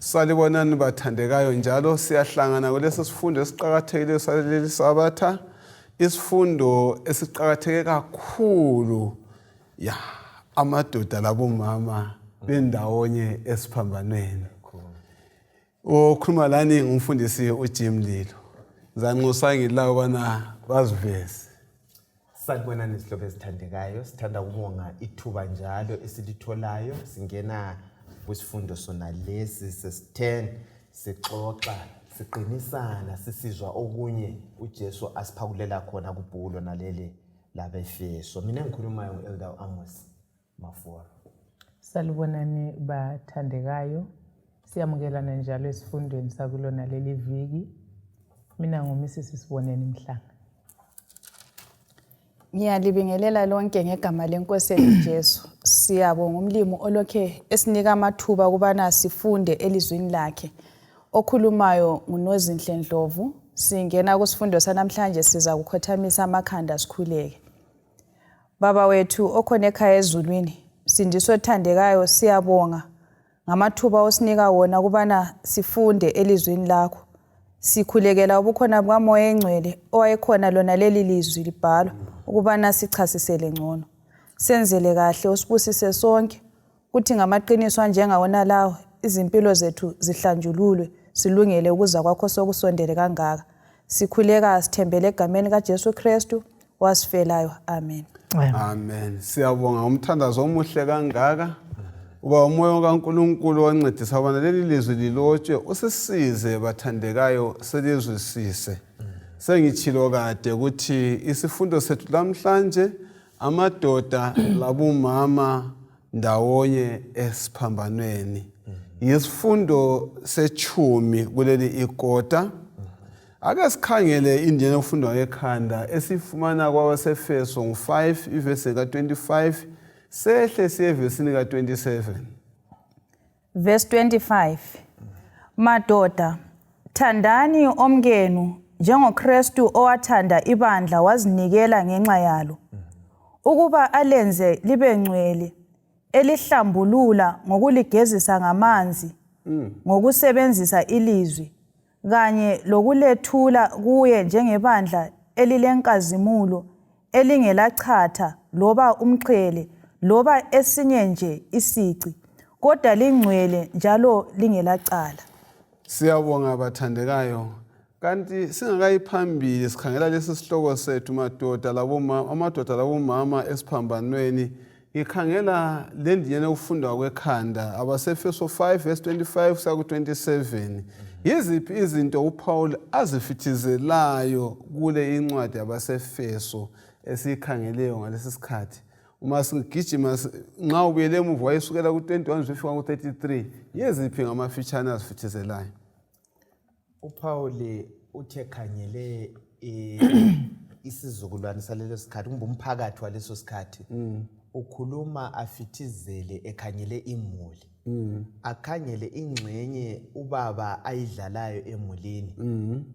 Salibonani bathandekayo njalo siyahlangana kulesi sifundo esiqhakathekileyo saleli Sabbath. Isifundo esiqhakatheke kakhulu Amadoda labomama Bendawonye Esiphambanweni. Okhuluma lani ngumfundisi uJim Lilo. Ngizanxusa ngilawo bana baziveze. Salibonani izihlobo ezithandekayo, sithanda ukubonga ithuba njalo esilitholayo singena kwisifundo sona lesi sesi10 sixoxa siqinisana sisizwa okunye uJesu asiphakulela khona kubhulo naleli labeFeso. Mina ngikhulumayo uElder Amos Mafora. Salibonani bathandekayo, siyamukelana njalo esifundweni sakulona leli viki. Mina nguMrs Siboneni Mhlanga. Ngiyalibingelela lonke ngegama lenkosi Jesu. Siyabonga umlimo olokhe esinika amathuba kubana sifunde elizwini lakhe. Okhulumayo nguNozinhle Ndlovu. Singena kusifundo sanamhlanje siza ukukhothamisa amakhanda sikhuleke. Baba wethu okhona ekhaya ezulwini, sindiso ethandekayo siyabonga ngamathuba osinika wona kubana sifunde elizwini lakho. Sikhulekela ubukhona bukaMoya eNgcwele owayekhona lona leli lizwi libhalwa ukubana sichasisele ngcono. Senzele kahle usibusise sonke kuthi ngamaqiniso anjengawona lawo izimpilo zethu zihlanjululwe silungele ukuza kwakho sokusondele kangaka. Sikhuleka sithembele egameni kaJesu Kristu wasifelayo. Amen. Amen. Siyabonga umthandazo omuhle kangaka. Uba umoya kaNkulunkulu wancedisa abana leli lizwi lilotshwe usisize bathandekayo selizwisise. Sengitshilo kade ukuthi isifundo sethu namhlanje Amadoda labomama Ndawonye Esiphambanweni. Isifundo setshumi kuleli ikota. Ake sikhangele indlela yokufunda ngekhanda esifumana kwabaseFeso 5 ivesi ka25 sehle siye evesini ka27. Verse 25. Madoda, thandani omkenu njengoKristu owathanda ibandla wazinikela ngenxa yalo, ukuba alenze libe ngcwele, elihlambulula ngokuligezisa ngamanzi, ngokusebenzisa ilizwi, kanye lokulethula kuye njengebandla elilenkazimulo, elingelachatha loba umqhele, loba esinye nje isici, kodwa lingcwele njalo lingelacala. Siyabonga bathandekayo. Kanti singakayiphambili sikhangela lesi sihloko sethu Amadoda labomama Esiphambanweni. Ngikhangela le ndlela yokufundwa kwekhanda abaseFeso 5 verse 25 kuya ku27. Yiziphi izinto uPaul azifithizelayo kule incwadi yabaseFeso esikhangeleyo ngalesi sikhathi? Uma sigijima nxa ubuyele emuva wayesukela ku21 zifika ku33. Yiziphi ngamafitshana azifithizelayo? uPaul uthe khangele isizukulwane salelo sikhathi kumbe umphakathi waleso sikhathi. Ukhuluma afithizele ekhangele imuli. Akhangele ingxenye ubaba ayidlalayo emulini.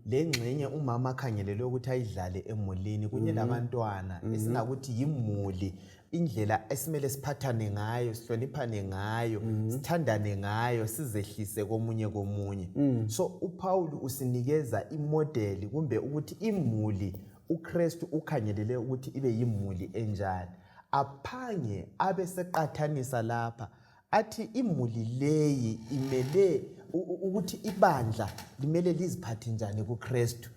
Le ngxenye umama akhangelele ukuthi ayidlale emulini kunye labantwana esingakuthi yimuli. Indlela esimele siphathane ngayo, sihloniphane ngayo, sithandane ngayo, sizehlise komunye. So uPaul usinikeza imodeli kumbe ukuthi imuli uKristu ukhangelele ukuthi ibe yimuli enjani. Aphange abe seqathanisa lapha athi imuli leyi imele ukuthi ibandla limele liziphathe njani kuKristu.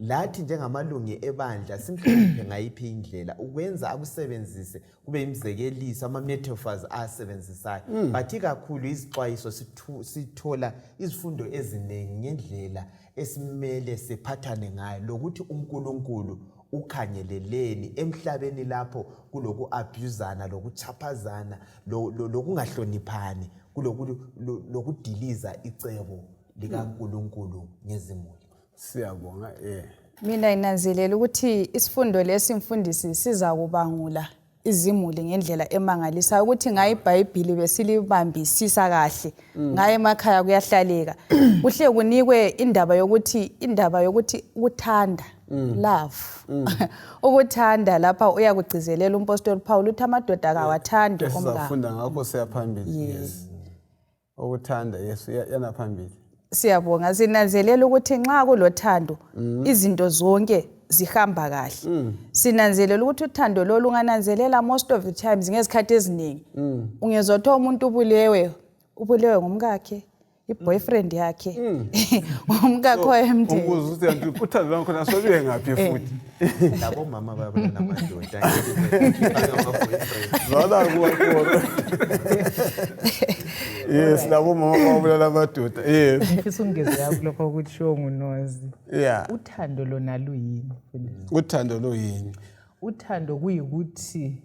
Lathi njengamalungu ebandla simhloniphe ngayiphi indlela ukwenza akusebenzise kube imzekeliso ama-metaphors asebenzisayo. Bathi kakhulu izixwayiso sithola izifundo eziningi ngendlela esimele siphathane ngayo lokuthi uNkulunkulu ukhangeleleni emhlabeni lapho kuloku abusana lokuchaphazana lokungahloniphani lokudiliza icebo likaNkulunkulu ngezimuli. Siyabonga. Mina inanzelela ukuthi isifundo lesi mfundisi siza kubangula izimuli ngendlela emangalisa ukuthi ngayi iBhayibheli besilibambisisa kahle ngaye emakhaya kuyahlaleka. Kuhle kunikwe indaba yokuthi uthanda love. Ukuthanda lapha uyakugcizelela umpostoli Paul uthi amadoda akawathandi omngaka. Sizafunda ngakho siyaphambili. Yes. Ukuthanda Yesu yana phambili. Siyabonga sinanzelela ukuthi nxa kulothando izinto zonke zihamba kahle. Sinanzelela ukuthi uthando lo lungananzelela most of the times ngezikhathi eziningi. Ungezothola umuntu ubulewe ngumkakhe, i-boyfriend yakhe. Umkakhe wemndeni. Umbuzo uthi anti uthando lwakho khona soluye ngaphi futhi? Labomama bayabona namadoda. Zala kuwa. Yes, labomama bayabona namadoda. Yes. Ngifisa ungeze yakho lokho ukuthi show ngunozi. Yeah. Uthando lona luyini? Uthando lo yini? Uthando kuyikuthi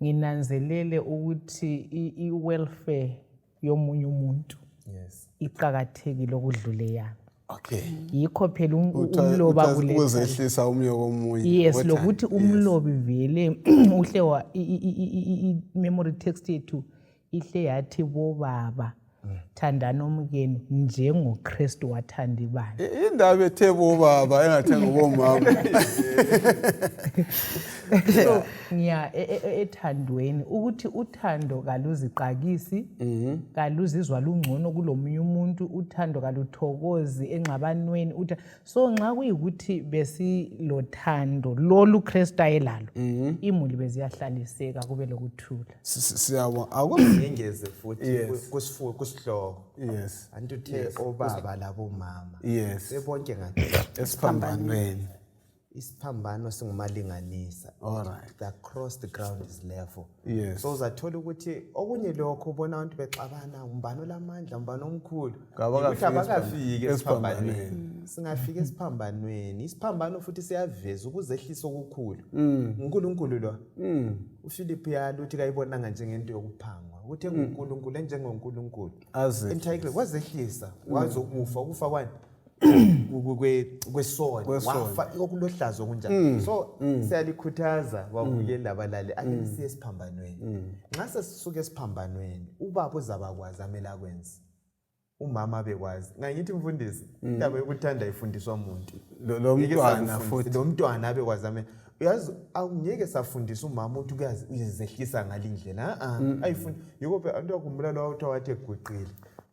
nginanzelele ukuthi i-welfare yomunye umuntu iqhakathekile okudlule yami. Okay. Yikho phela umloba kuletha. Uzehlisa umnye komunye. Yes, lokuthi umlobi vele uhle wa memory text yethu ihle yathi bobaba thandana umkenu njengoKristu wathanda ibandla. Indaba ethe bobaba engathanga bomama. So ngiya ethandweni ukuthi uthando kaluziqakisi, kaluzizwa lungcono kulomunye umuntu, uthando kaluthokozi engxabanweni. So nxa kuyikuthi besilothando lolu Kristu ayelalo, imuli beziyahlaliseka kube lokuthula. Siyabona Akungengeze futhi kusihloko. Yes. Antuthe obaba labomama. Yes. Sebonke ngathi Esiphambanweni. isiphambano singumalinganisa. Alright. Across the ground is level. Yes. So uzathola ukuthi okunye lokho ubona abantu bexabana umbano lamandla umbano omkhulu. Abakafiki esiphambanweni. Singafika esiphambanweni. Isiphambano futhi siyaveza ukuzehlisa okukhulu. uNkulunkulu lo. uPhilip yalo uthi kayibonanga njengento yokuphangwa. Uthe uNkulunkulu enjengoNkulunkulu. Entitled wazehlisa wazokufa kwani kwesona wafa okulohlazo kunjani. So siyalikhuthaza wabukela abalali akisiye esiphambanweni. Nxa sesisuka esiphambanweni ubaba uzabakwazi amela akwenze. Umama bekwazi. Ngithi mfundisi indaba yokuthanda ifundiswa umuntu. Lo mntwana futhi lo mntwana abekwazi amela. Uyazi awungeke safundisa umama ukuthi uyazi uyezehlisa ngalindlela. Ayifundi yiko phela antu yakhumbula lo awuthiwa wathi eguqile.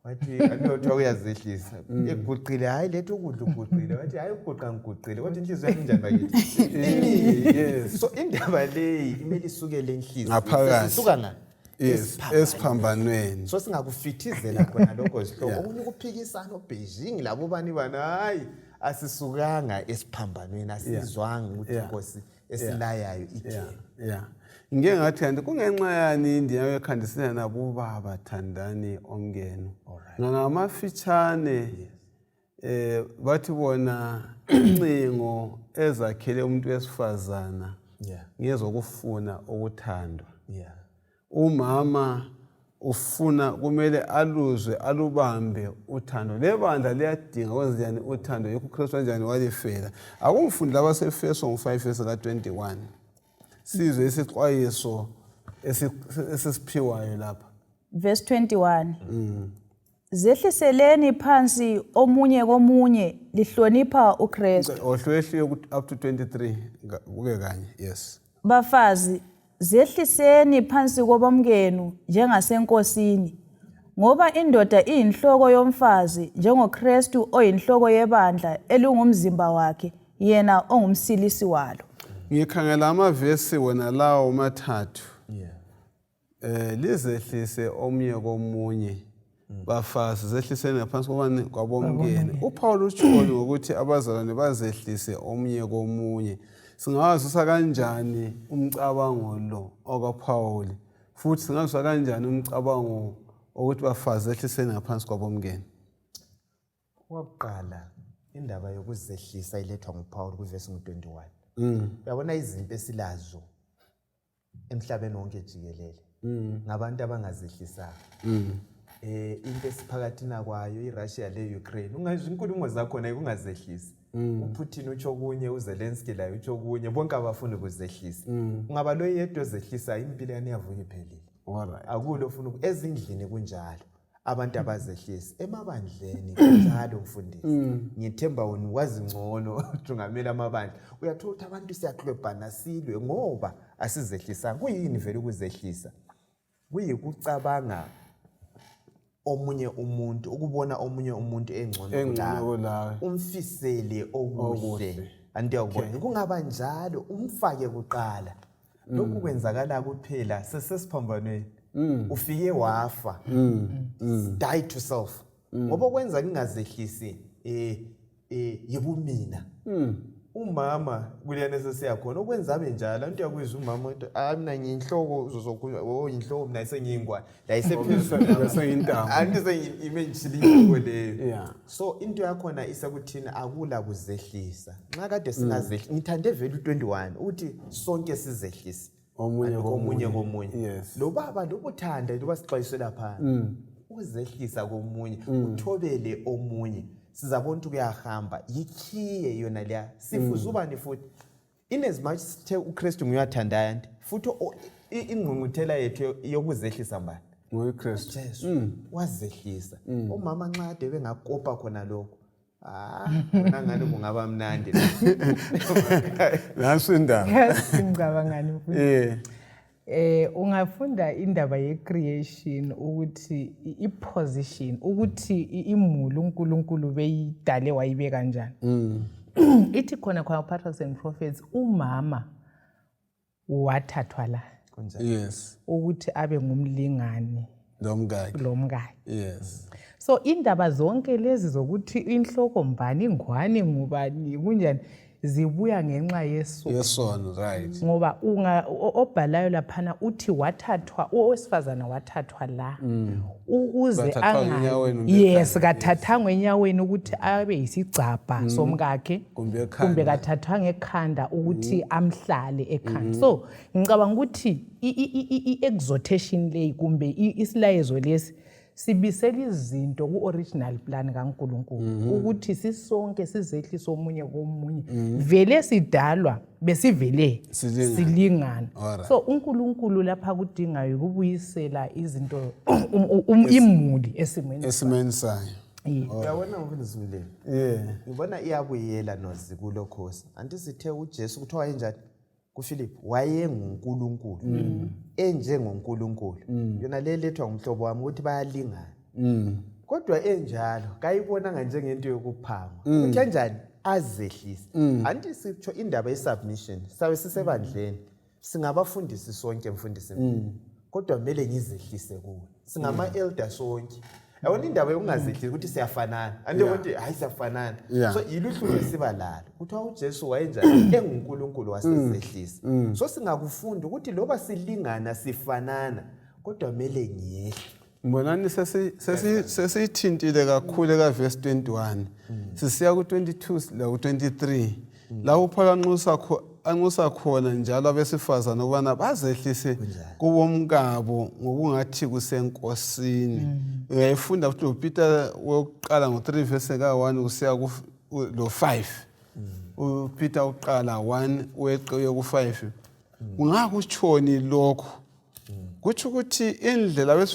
Wathi anothiwa uyazehlisa. Eguqile hayi lethu ukudla uguqile. Wathi hayi uguqa ngiguqile. Wathi inhliziyo yakhe injani bakithi? Yes. So indaba leyi imeli isukele enhliziyo. Isuka ngani? Esiphambanweni. So singakufithizela khona lokho sihloko. Okunye ukuphikisana oBeijing labo bani bana hayi asisukanga esiphambanweni asizwanga ukuthi Nkosi esilayayo ithini. Yeah. Ngeke ngathi kanti kungenxa yani indiya yekhandisela nabo baba thandani omngeno. Ngamafitshane bathi bona incingo ezakhele umuntu wesifazana ngezokufuna ukuthandwa. Umama ufuna kumele aluzwe alubambe uthando. Lebandla liyadinga kwenzani uthando yikho uKristu kanjani walifela. Akumfundi labasefeso 5 verse 21. Sizwe isixwayiso esisiphiwayo lapha. Verse 21. Zehliseleni phansi omunye komunye lihlonipha uKristu. Ohlwehliye up to 23 kube kanye. Yes. Bafazi zehliseni phansi kobomkenu njengasenkosini ngoba indoda iyinhloko yomfazi njengoKristu oyinhloko yebandla elungumzimba wakhe yena ongumsilisi walo. Ngikhangela amavesi wona lawo mathathu. Lizehlise omnye komunye. Bafazi zehliseni ngaphansi kwabomkenu. uPaul utsholo ngokuthi abazalwane bazehlise omnye komunye. Singawazisa kanjani umcabango lo okaPaul futhi singazisa kanjani umcabango ukuthi bafazi ehliseni ngaphansi kwabomkenu. Waqala indaba yokuzehlisa ilethwa nguPaul kuvesi 21. Uyabona izinto esilazo emhlabeni wonke jikelele ngabantu abangazehlisanga. Into esiphakathina kwayo iRussia leUkraine ungazwe inkulumo zakho na ikungazehlisi. uPutin utsho kunye uZelensky laye utsho kunye bonke abafuna ukuzehlisa. Ungaba lo yedwa ozehlisa impilo yani yavuka iphelile. Alright. Akulo ufuna ezindlini kunjalo. Abantu abazehlisa emabandleni njalo mfundisi. Ngithemba wona wazi ngcono uthungamela amabandla. Uyathola ukuthi abantu siyaklebhana silwe ngoba asizehlisanga. Kuyini vele ukuzehlisa? Kuyikucabanga omunye umuntu, ukubona omunye umuntu engcono kulawe, umfisele okuhle. Andiyakubona kungaba njalo, umfake kuqala. Lokhu kwenzakala kuphela sesesiphambanweni. Ufike wafa. Die to self. Ngoba kwenza ngingazehlisi yibumina. Umama kuliyana sesiyakhona ukwenza abe njalo. Into yakuzwa umama ukuthi mina ngiyinhloko uzozokhuluma inhloko mina isengiyingwane. La isephezulu seyintamo. Anti sengimenzile leyo. So into yakhona isakuthini akula kuzehlisa. Nxa kade singazehlisa ngithande vele u21 uthi sonke sizehlise. Omunye komunye. Lo baba lokuthanda loba sixwayisela phansi. Uzehlisa komunye, uthobele omunye. Sizabona ukuthi kuyahamba yikhiye yona leya sifuza ubani futhi inasmuch sithe uKristu nguyathandaya anti futhi ingqungquthela yethu yokuzehlisa mbani ngoKristu Jesu wazehlisa omama nxa ade bengakopa khona lokho nangani kungaba mnandi nasindaba ngicabangani mfundisi ungafunda indaba ye-creation ukuthi i-position ukuthi imuli uNkulunkulu beyidale wayibe kanjani. Ithi khona kwa Patriarchs and Prophets umama wathathwa la. Yes. Ukuthi abe ngumlingani lomngane. Yes. So indaba zonke lezi zokuthi inhloko mbani ingwane ngubani kunjani zibuya ngenxa yesono, right. Ngoba obhalayo laphana uthi wathathwa owesifazana wathathwa la ukuze kathathangwa enyaweni ukuthi abe yisigcabha somkakhe kumbe kathathwanga ekhanda ukuthi amhlale ekhanda. So ngicabanga ukuthi i-exhortation leyi kumbe isilayezo lesi sibisela izinto ku-original plan kaNkulunkulu ukuthi sisonke sizehlise omunye komunye vele sidalwa besivele silingana. So uNkulunkulu lapha kudingayo ukubuyisela izinto imuli esimeni sayo. Uyabona mfundisi Mlele? Ngibona iyabuyela nozikulo khosi. Anti sithe uJesu kuthiwa wayenjani? kuPhilip wayenguNkulunkulu enjengoNkulunkulu yona le lethwa ngumhlobo wami ukuthi bayalingana kodwa enjalo kayibonanga njengento yokuphanga ukuthi kanjani azehlise anti sitho indaba yesubmission sawe sisebandleni singabafundisi sonke mfundisi kodwa kumele ngizehlise kuwe singama elders sonke yabona indaba yokungazehlisi ukuthi siyafanana ande ukuthi hayi siyafanana so iluhlu lesibalalo kuthiwa uJesu wayenjani enguNkulunkulu wasezehlisa so singakufunda ukuthi loba silingana sifanana kodwa kumele ngiyehle mbonani sesithintile kakhulu ka verse 21 sisiya ku 22 la ku 23 la uPaul anxusa khona njalo abesifazana ukubana bazehlise kubomkabo ngokungathi kusenkosini. Uyayifunda futhi uPeter wokuqala ngo3 verse ka1 kusiya ku lo 5. uPeter uqala 1 weqe ku5. Ungakuchoni lokho? Kuthi ukuthi indlela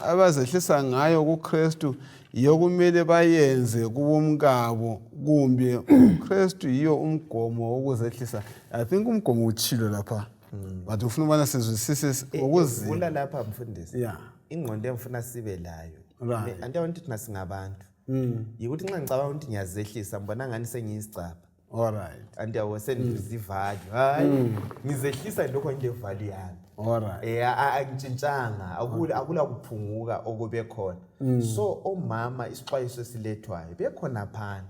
abazehlisa ngayo kuKristu yokumele bayenze kubomkabo kumbe uKristu yiyo umgomo wokuzehlisa. I think umgomo uchilo lapha but ufuna ubana sizwisise ukuzila lapha mfundisi ingqondo emfuna sibe layo anti thina singabantu yikuthi nxa ngicabanga ukuthi ngiyazehlisa ngibona ngani sengiyisicapha alright anti awusendizivali hayi ngizehlisa lokho ngevali yami alright angitshintshanga akula kuphunguka okube khona so omama isixwayiso silethwayo bekhona phana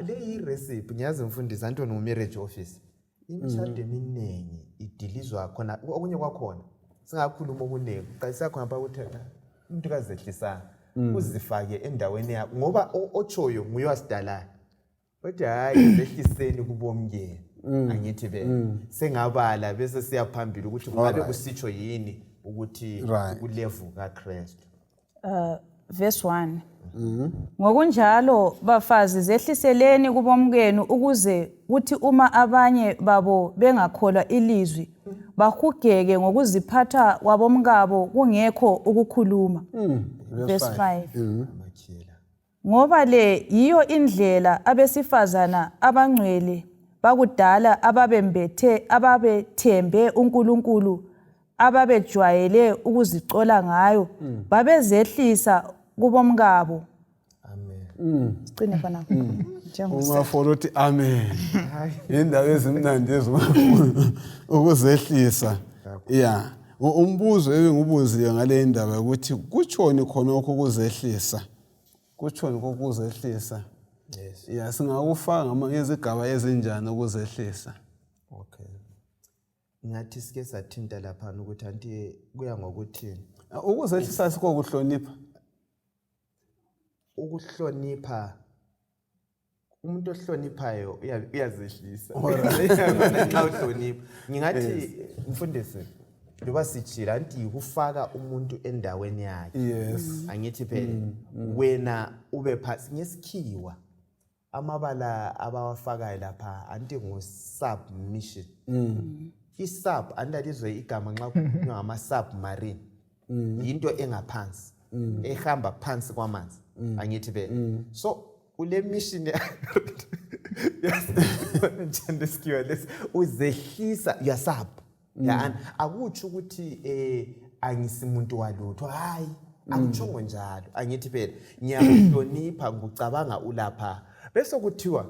le yi-recipe ngiyazi mfundisi Antoni marriage office imishado eminingi idilizwa khona okunye kwakhona singakhuluma okuningi uqalisa khona pha ukuthi umuntu kazehlisanga uzifake endaweni yakho ngoba ochoyo nguye wasidalayo kodwa hayi zehliseni kubomkeni angithi sengabala bese siyaphambili ukuthi kungabe kusitsho yini ukuthi kulevu kaKristu. Verse 1 ngokunjalo bafazi zehliseleni kubomkenu ukuze kuthi uma abanye babo bengakholwa ilizwi bahugeke ngokuziphatha kwabomkabo kungekho ukukhuluma. Verse 5 ngoba le yiyo indlela abesifazana abangcwele bakudala ababethembe uNkulunkulu ababejwayele ukuzicola ngayo babezehlisa kubomkabo. Amen. Sicine khona. Ungafolo uthi amen. Indaba ezimnandi ukuzehlisa. Yeah. Umbuzo ebengibuzile ngale ndaba ukuthi kutshoni khona ukuzehlisa. Kutshoni ukuzehlisa. Yes. Yeah, singakufaka ngezigaba ezinjani ukuzehlisa. Okay. Ngathi sike sathinta lapha ukuthi anti kuya ngokuthi ukuzehlisa sikho kuhlonipha. Ukuhlonipha umuntu ohloniphayo uyazehlisa. Nxa uhlonipha ngingathi mfundisi njoba sijila anti ukufaka umuntu endaweni yakhe. Yes. Angithi phela wena ube phansi ngesikhiwa amabala abawafakayo lapha anti ngo-submission. I-sub andalizwe igama nxa kukhulunywa ngama-submarine yinto engaphansi ehamba phansi kwamanzi. Angithi phela so ule mission njengesikhiwa lesi uzehlisa yasub. Ya akutsho ukuthi angisimuntu walutho hayi angitshongo njalo. Angithi phela ngiyakuhlonipha ngicabanga ulapha bese kuthiwa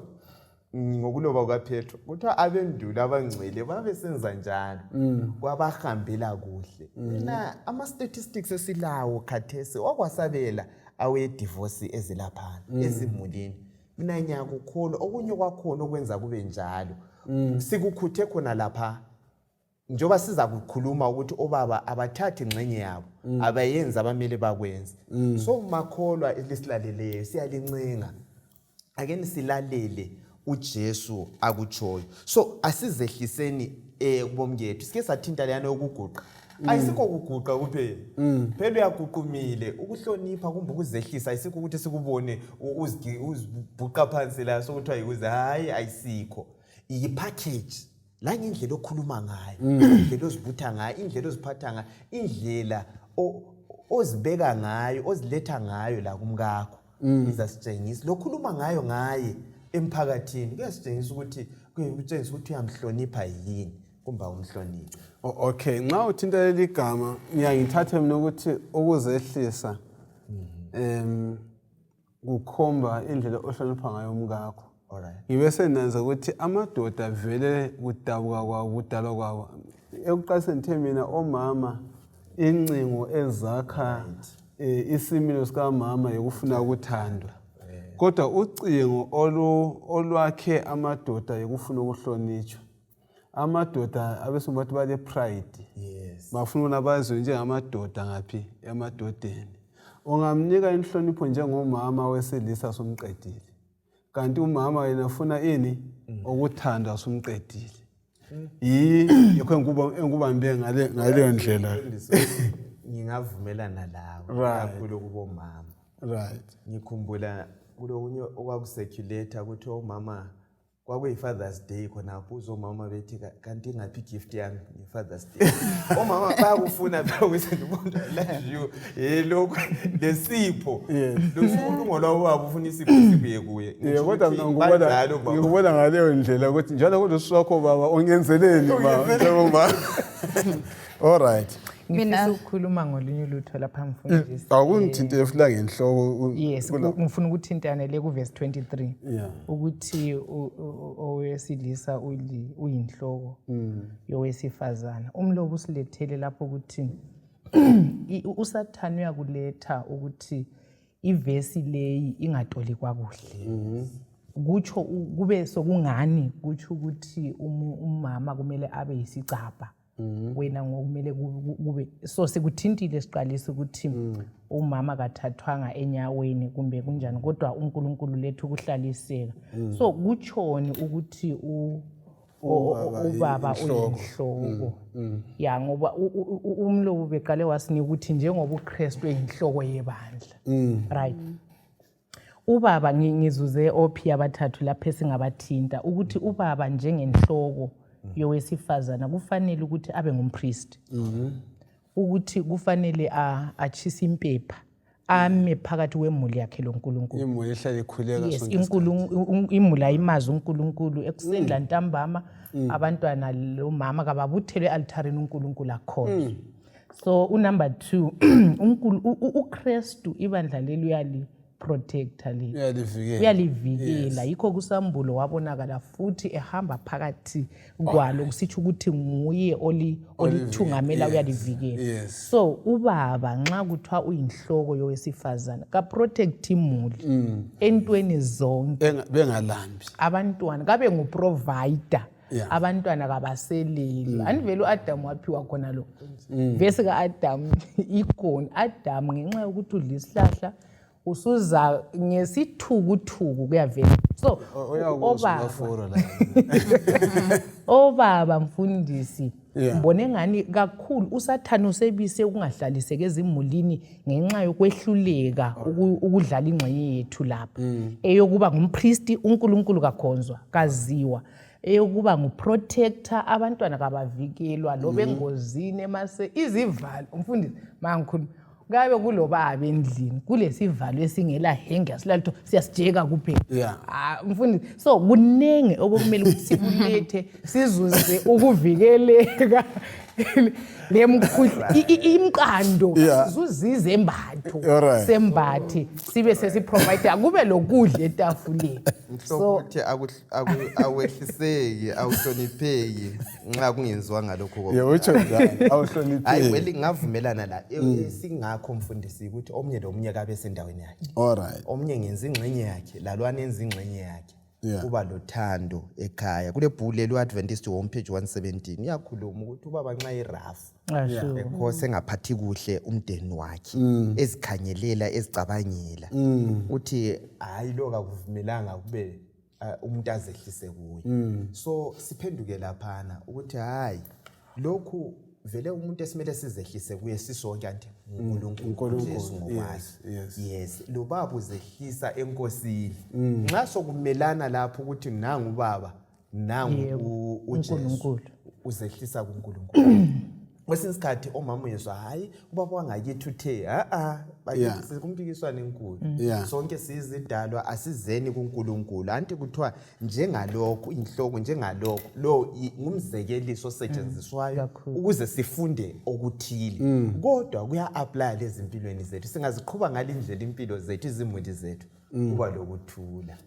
ngokuloba kukaPetro kuthiwa abendulo abangcwele babesenza njalo kwabahambela kuhle. Mina ama statistics esilawo khathesi okwasabela awe divorce ezilaphana ezimulini. Mina ngiyakukholwa okunye kwakhona okwenza kube njalo sikukhuthe khona lapha njoba siza kukhuluma ukuthi obaba abathathi ingxenye yabo abayenza abamele bakwenza. So makholwa elisilaleleyo siyalincenga ake silalele uJesu akutshoyo. So asizehliseni kubomkethu sike sathinta leyana yokuguqa ayisikho ukuguqa kuphela phela uyaguqumile ukuhlonipha kumbe ukuzehlisa ayisikho ukuthi sikubone uzibhuqa phansi la sokuthiwa yikuze hayi ayisikho iyi-package la ngendlela okhuluma ngayo indlela ozibutha ngayo indlela oziphatha ngayo indlela ozibeka ngayo oziletha ngayo la kumkakho izasitshengisa lokhuluma ngayo ngaye emphakathini kuyasitshengisa ukuthi kuyakutshengisa ukuthi uyamhlonipha yini kumbe umhloniphi. Okay, nxa uthinta leli gama ngiyangithathe mina ukuthi ukuzehlisa kukhomba indlela ohlonipha ngayo umkakho. Alright. Ngibe senanza ukuthi amadoda vele kudabuka kwawo kudalwa kwawo ekuqaliseni the mina omama incingo ezakha isimilo sikamama yokufuna ukuthandwa. Kodwa ucingo olwakhe amadoda yokufuna ukuhlonitshwa. Amadoda abesumathi bale pride. Yes. Bafuna unabazwe njengamadoda ngaphi emadodeni. Ungamnika inhlonipho njengomama wesilisa somqedile. Kanti umama yena ufuna ini ukuthandwa somqedile. Yikho engikubambe ngale ndlela. Ngingavumelana lawo kakhulu kubomama. Right. Ngikhumbula kulokunye okwakucirculator ukuthi omama kwakuyi-Father's Day khonapho uzomama bethi kanti ingaphi gift yami nge-Father's Day. Omama bayakufuna bayakwenza umuntu love you lokho lesipho losipho lwawo wabo ufuna isipho sibuye kuye. Kodwa ngikubona ngaleyo ndlela ukuthi njalo kulosu wakho baba ongenzeleni baba. All right. Ngifisa ukukhuluma ngolunye ulutho lapha mfundisi. Akungithinte efula ngenhloko. Yes, ngifuna ukuthintana le ku verse 23. Yeah. Ukuthi owesilisa uyinhloko yowesifazana. Umlobo usilethele lapho ukuthi usathane uyakuletha ukuthi ivesi leyi ingatoli kwakuhle. Kutsho kube sokungani kutsho ukuthi umama kumele abe yisicapha. Wena ngokumele kube so sikuthintile siqalisa ukuthi umama kathathwanga enyaweni kumbe kunjani kodwa uNkulunkulu lethu ukuhlaliseka. So kutshoni ukuthi ubaba uyinhloko. Ya ngoba umlobo beqale wasinika ukuthi njengoba uKristu eyinhloko yebandla. Right. Ubaba ngizuze ophi abathathu lapha esingabathinta ukuthi ubaba njengenhloko yowesifazana kufanele ukuthi abe ngumpriest. Ukuthi kufanele achisa impepha ame phakathi kwemuli yakhe loNkulunkulu. Imuli ehlala ikhuleka Yes, sonke isikhathi. imuli ayimazi uNkulunkulu ekuseni ntambama abantwana lo mama kababuthelwe altareni uNkulunkulu akhona. So number 2 uKristu ibandla leli uyali protector leli. Uyalivikela yikho kusambulo wabonakala futhi ehamba phakathi kwalo kusitsho ukuthi nguye olithungamela uyalivikela. So ubaba nxa kuthiwa uyinhloko yowesifazana ka protect imuli entweni zonke bengalambi. Abantwana kabe nguprovider. Abantwana kabaselelwa anivele uAdam waphiwa khona lo vese kaAdam ikona Adam ngenxa yokuthi udla isihlahla usuza ngesithukuthuku kuyavela. So obaba mfundisi ngibone ngani kakhulu usathana usebise ukungahlaliseke ezimulini ngenxa yokwehluleka ukudlala ingxenye yethu lapha eyokuba ngumpriest uNkulunkulu kakhonzwa kaziwa eyokuba nguprotector abantwana kabavikelwa lobe engozini emase izivalo umfundisi mangikhuluma ngabe kulobaba endlini kulesivalo esingela henge asilalutho siyasijeka kuphela mfundisi so kunenge okumele ukuthi sikulethe sizuze ukuvikeleka imqando sizuzize embatho sembathi sibe sesiprovide kube lokudla etafuleni. So ukuthi awehliseki awuhlonipheki nxa kungenziwa ngalokho utsho njalo awuhlonipheki. Hayi weli ngavumelana la singakho mfundisi ukuthi omnye nomunye kabe sendaweni yakhe. Omnye ngenza ingxenye yakhe lalwana enza ingxenye yakhe. Kuba lothando ekhaya kule bhule lweAdventist home page 117 iyakhuluma ukuthi ubaba nxa irafu ekho engaphathi kuhle umndeni wakhe ezikhanyelela ezicabangela uthi hayi lo kakuvumelanga kube umuntu azehlise kuye. So siphenduke laphana ukuthi hayi lokhu vele umuntu esimele sizehlise kuye sisonke kanti uNkulunkulu ngokwazi. Yes lo baba uzehlisa enkosini nxa sokumelana lapho ukuthi nangu baba nangu uNkulunkulu uzehlisa kuNkulunkulu. Kwesinye isikhathi omama uyezwa hayi ubaba wangakithi uthe bayithi kumpikiswana enkulu sonke sizidalwa asizeni kuNkulunkulu anti kuthiwa njengalokho inhloko njengalokho lo ngumzekeliso osetshenziswayo ukuze sifunde okuthile kodwa kuya apply lezi impilweni zethu singaziqhubha ngalindlela impilo zethu izimuli zethu kuba lokuthula.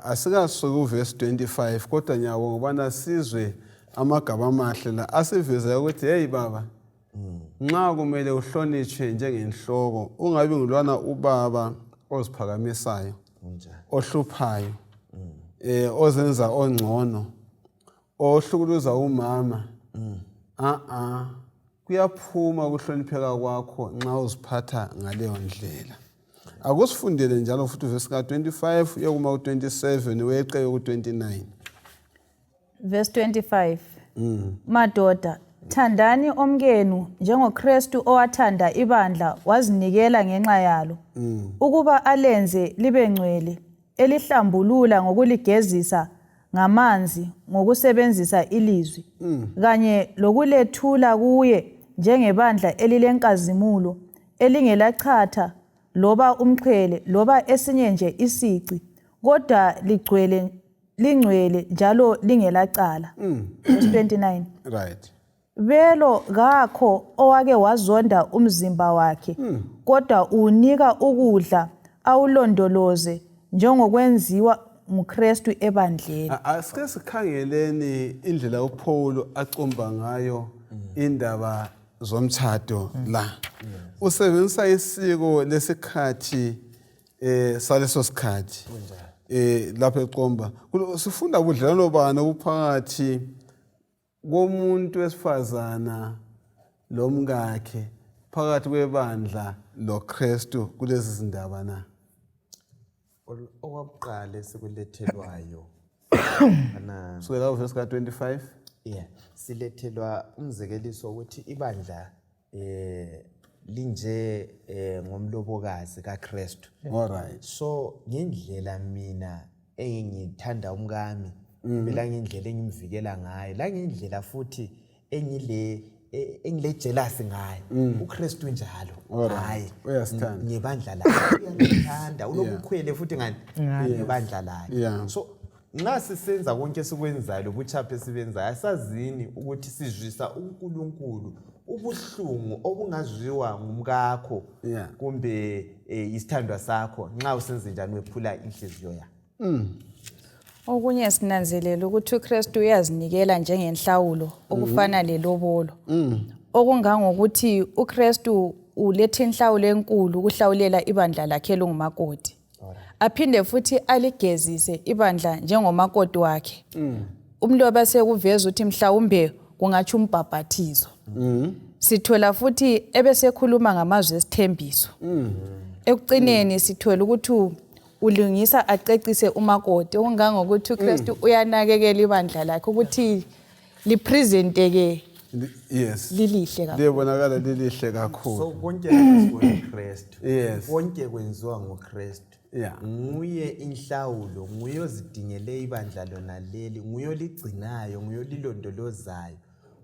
Asikasuka uverse 25 kodwa nyawo ngobana sizwe amagaba amahle la asiveza ukuthi hey baba nxa kumele uhlonishwe njengenhloko ungabi ngulwana ubaba oziphakamisayo ohluphayo ozenza ongcono ohlukuluza umama kuyaphuma ukuhlonipheka kwakho nxa uziphatha ngaleyo ndlela. Akusifundele njalo futhi verse ka 25 yokuma ku 27 weqe ku 29. Verse 25 Madoda thandani omkenu njengoKristu owathanda ibandla wazinikela ngenxa yalo ukuba alenze libe ngcwele elihlambulula ngokuligezisa ngamanzi ngokusebenzisa ilizwi kanye lokulethula kuye njengebandla elilenkazimulo elingelachatha loba umqhele loba esinye nje isici kodwa lingcwele njalo lingelacala. Verse 29 Belo ngakho owake wazonda umzimba wakhe kodwa unika ukudla awulondoloze njengokwenziwa nguKristu ebandleni. Asike sikhangeleni indlela uPaul acomba ngayo indaba zomtshado la. Usebenzisa isiko lesikhathi saleso sikhathi lapha eqomba sifunda ubudlelwano bani obuphakathi komuntu wesifazana lomkakhe phakathi kwebandla loKristu kulezi zindaba na. Owakuqala esikulethelwayo sukela verse ka 25 silethelwa umzekeliso ukuthi ibandla linje ngomlobokazi kaKristu. So ngendlela mina engithanda umkami bela ngendlela engimvikela ngayo la ngendlela futhi engile engile jealous ngayo uKristu njalo hayi uyasithanda ngebandla lakhe uyangithanda unobukhwele futhi ngani ngebandla lakhe so nxa sisenza konke sikwenzayo ubuchaphe sibenzayo asazini ukuthi sizwisa uNkulunkulu ubuhlungu obungazwiwa ngumkakho kumbe isithandwa sakho nxa usenze njani wephula inhliziyo yakhe. Okunye sinanzelela ukuthi uKristu uyazinikela njengenhlawulo okufana lelobolo. Okungangokuthi uKristu ulethe inhlawulo enkulu ukuhlawulela ibandla lakhe longumakoti. Aphinde futhi aligezise ibandla njengomakoti wakhe. Umlobi base kuveza ukuthi mhlawumbe kungathi umbhabhathizo. Sithola futhi ebesekhuluma ngamazwi esithembiso. Ekucineni sithola ukuthi ulungisa acecise umakoti okungangokuthi uKristu uyanakekela ibandla lakhe ukuthi lipresenteke lilihle kakhulu. Libonakala lilihle kakhulu. So konke ngoKristu. Konke kwenziwa ngoKristu. Nguye inhlawulo, nguye ozidingele ibandla lona leli, nguye oligcinayo, nguye olilondolozayo.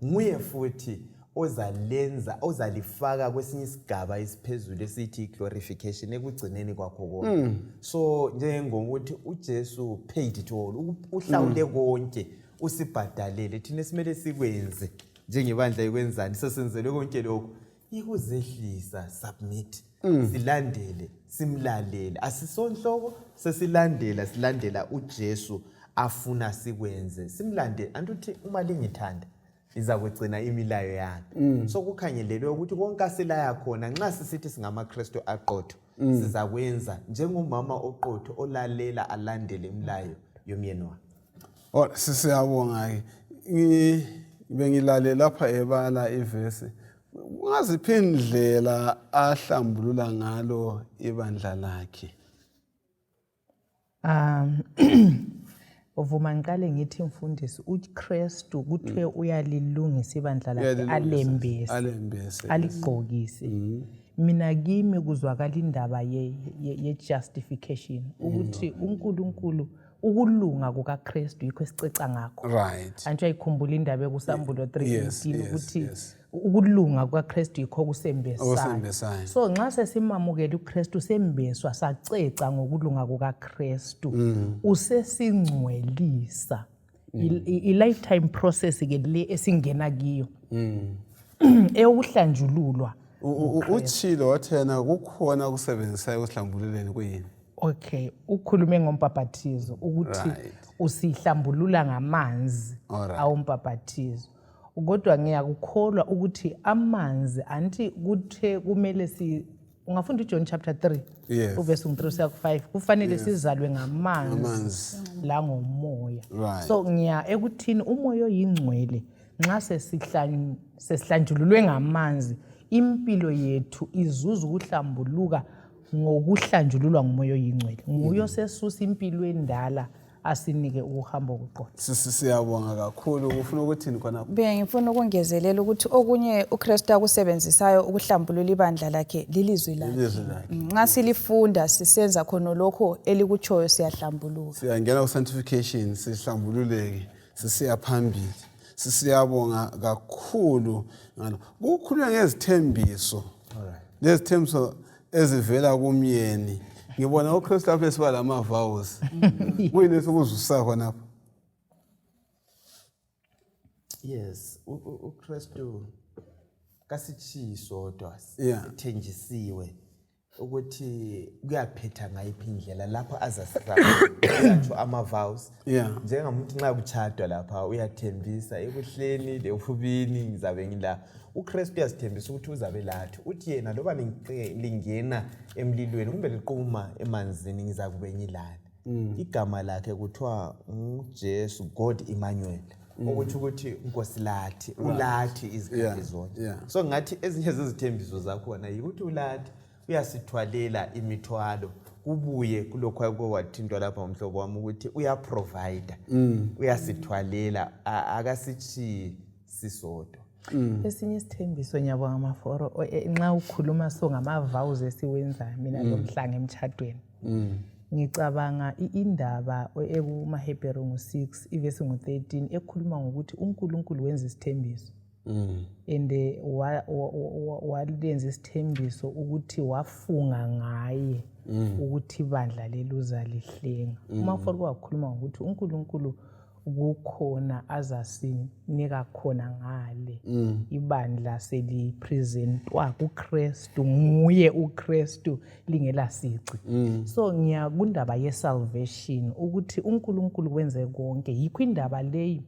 Nguye futhi ozalifaka kwesinye isigaba esiphezulu esithi glorification ekugcineni kwakho konke. So njengokuthi uJesu paid it all, uhlawule konke, usibhadalele thina esimele sikwenze njengebandla ikwenzani sesenzelwe konke lokho ikuzehlisa submit silandele simlalele asisonhloko silandela uJesu afuna sikwenze simlandele antuthi uma lingithanda iza kugcina imilayo yakhe. So kukhangelelwe ukuthi konke asilaya khona nxa sisithi singamaKristu aqotho sizakwenza njengomama oqotho olalela alandele imilayo yomyeni wakhe. Sisiyabonga ke bengilalela lapha ebala ivesi ungaziphi indlela ahlambulula ngalo ibandla lakhe. Uvuma ngiqale ngithi mfundisi uKristu kuthiwe uyalilungisa ibandla lakhe alembese aligqokise. Mina kimi kuzwakala indaba ye-justification ukuthi uNkulunkulu ukulunga kukaKristu yikho esiceca ngakho. Antsho ayikhumbula indaba ekusambulo 3:18 ukuthi ukulunga kukaKristu yikho kusembesayo. So nxa sesimamukela uKristu sembeswa saceca ngokulunga kukaKristu usesingcwelisa. I-lifetime process ke le esingena kiyo eyokuhlanjululwa. Uchilo wathena kukhona ukusebenzisayo ukuhlambululeni kuyini? Okay, ukhulume ngombhabhathizo ukuthi usihlambulula ngamanzi awumbhabhathizo. Kodwa ngiyakukholwa ukuthi amanzi anti kuthe kumele ungafunda uJohn chapter 3 verse 3-5 kufanele sizalwe ngamanzi la ngomoya. So ngiya ekuthini umoya oyingcwele nxa sesihlanjululwe ngamanzi impilo yethu izuza ukuhlambuluka ngokuhlanjululwa ngumoya oyingcwele. Nguye osesusa impilo endala asinike ukuhamba okuqotho. Siyabonga kakhulu. Ufuna ukuthini khona? Ngifuna ukungezelela ukuthi okunye uKristu akusebenzisayo ukuhlambulula ibandla lakhe lilizwi lakhe. Nxa silifunda sisenza khona lokho elikutshoyo siyahlambuluka. Siyangena ku sanctification sihlambululeke sisiya phambili. Siyabonga kakhulu ngalo. Kukhulunywa ngezithembiso. Lezithembiso ezivela kumyeni. Ngibona uKristu lapha esiba lama vows. Kuyini esikuzwisa khona lapha? Yes, uKristu kasitshisodwa sithenjisiwe ukuthi kuyaphetha ngayiphi indlela lapha azasirayo ama vows. Njengomuntu nxa kuchadwa lapha uyathembisa ebuhleni lefubini ngizabe ngila. uKristu uyasithembisa ukuthi uzabe lathi uthi yena loba lingena emlilweni kumbe liqhuma emanzini ngizakube ngilani. Igama lakhe kuthiwa uJesu God Emmanuel ukuthi inkosi lathi ulathi izikhathi zonke. So ngathi ezinye zezithembiso zakhona yikuthi ulathi uyasithwalela imithwalo kubuye kulokho akwathintwa lapha umhlobo wami ukuthi uyaprovide uyasithwalela akasithi sisodwa. Esinye isithembiso nyabonga amaforo nxa ukhuluma so ngama-vows esiwenzayo mina lomhlanga emtshadweni. Ngicabanga indaba ekumaHebheru 6 ivesi 13 ekhuluma ngokuthi uNkulunkulu wenza isithembiso and walenza isithembiso ukuthi wafunga ngaye ukuthi ibandla leluzalihlenga. Uma futhi kwakhuluma ngokuthi uNkulunkulu kukhona azasinika khona ngale ibandla selipresentwa kuKristu, nguye uKristu lingela sici. So ngiyakundaba yesalvation ukuthi uNkulunkulu wenze konke. Yikho indaba leyi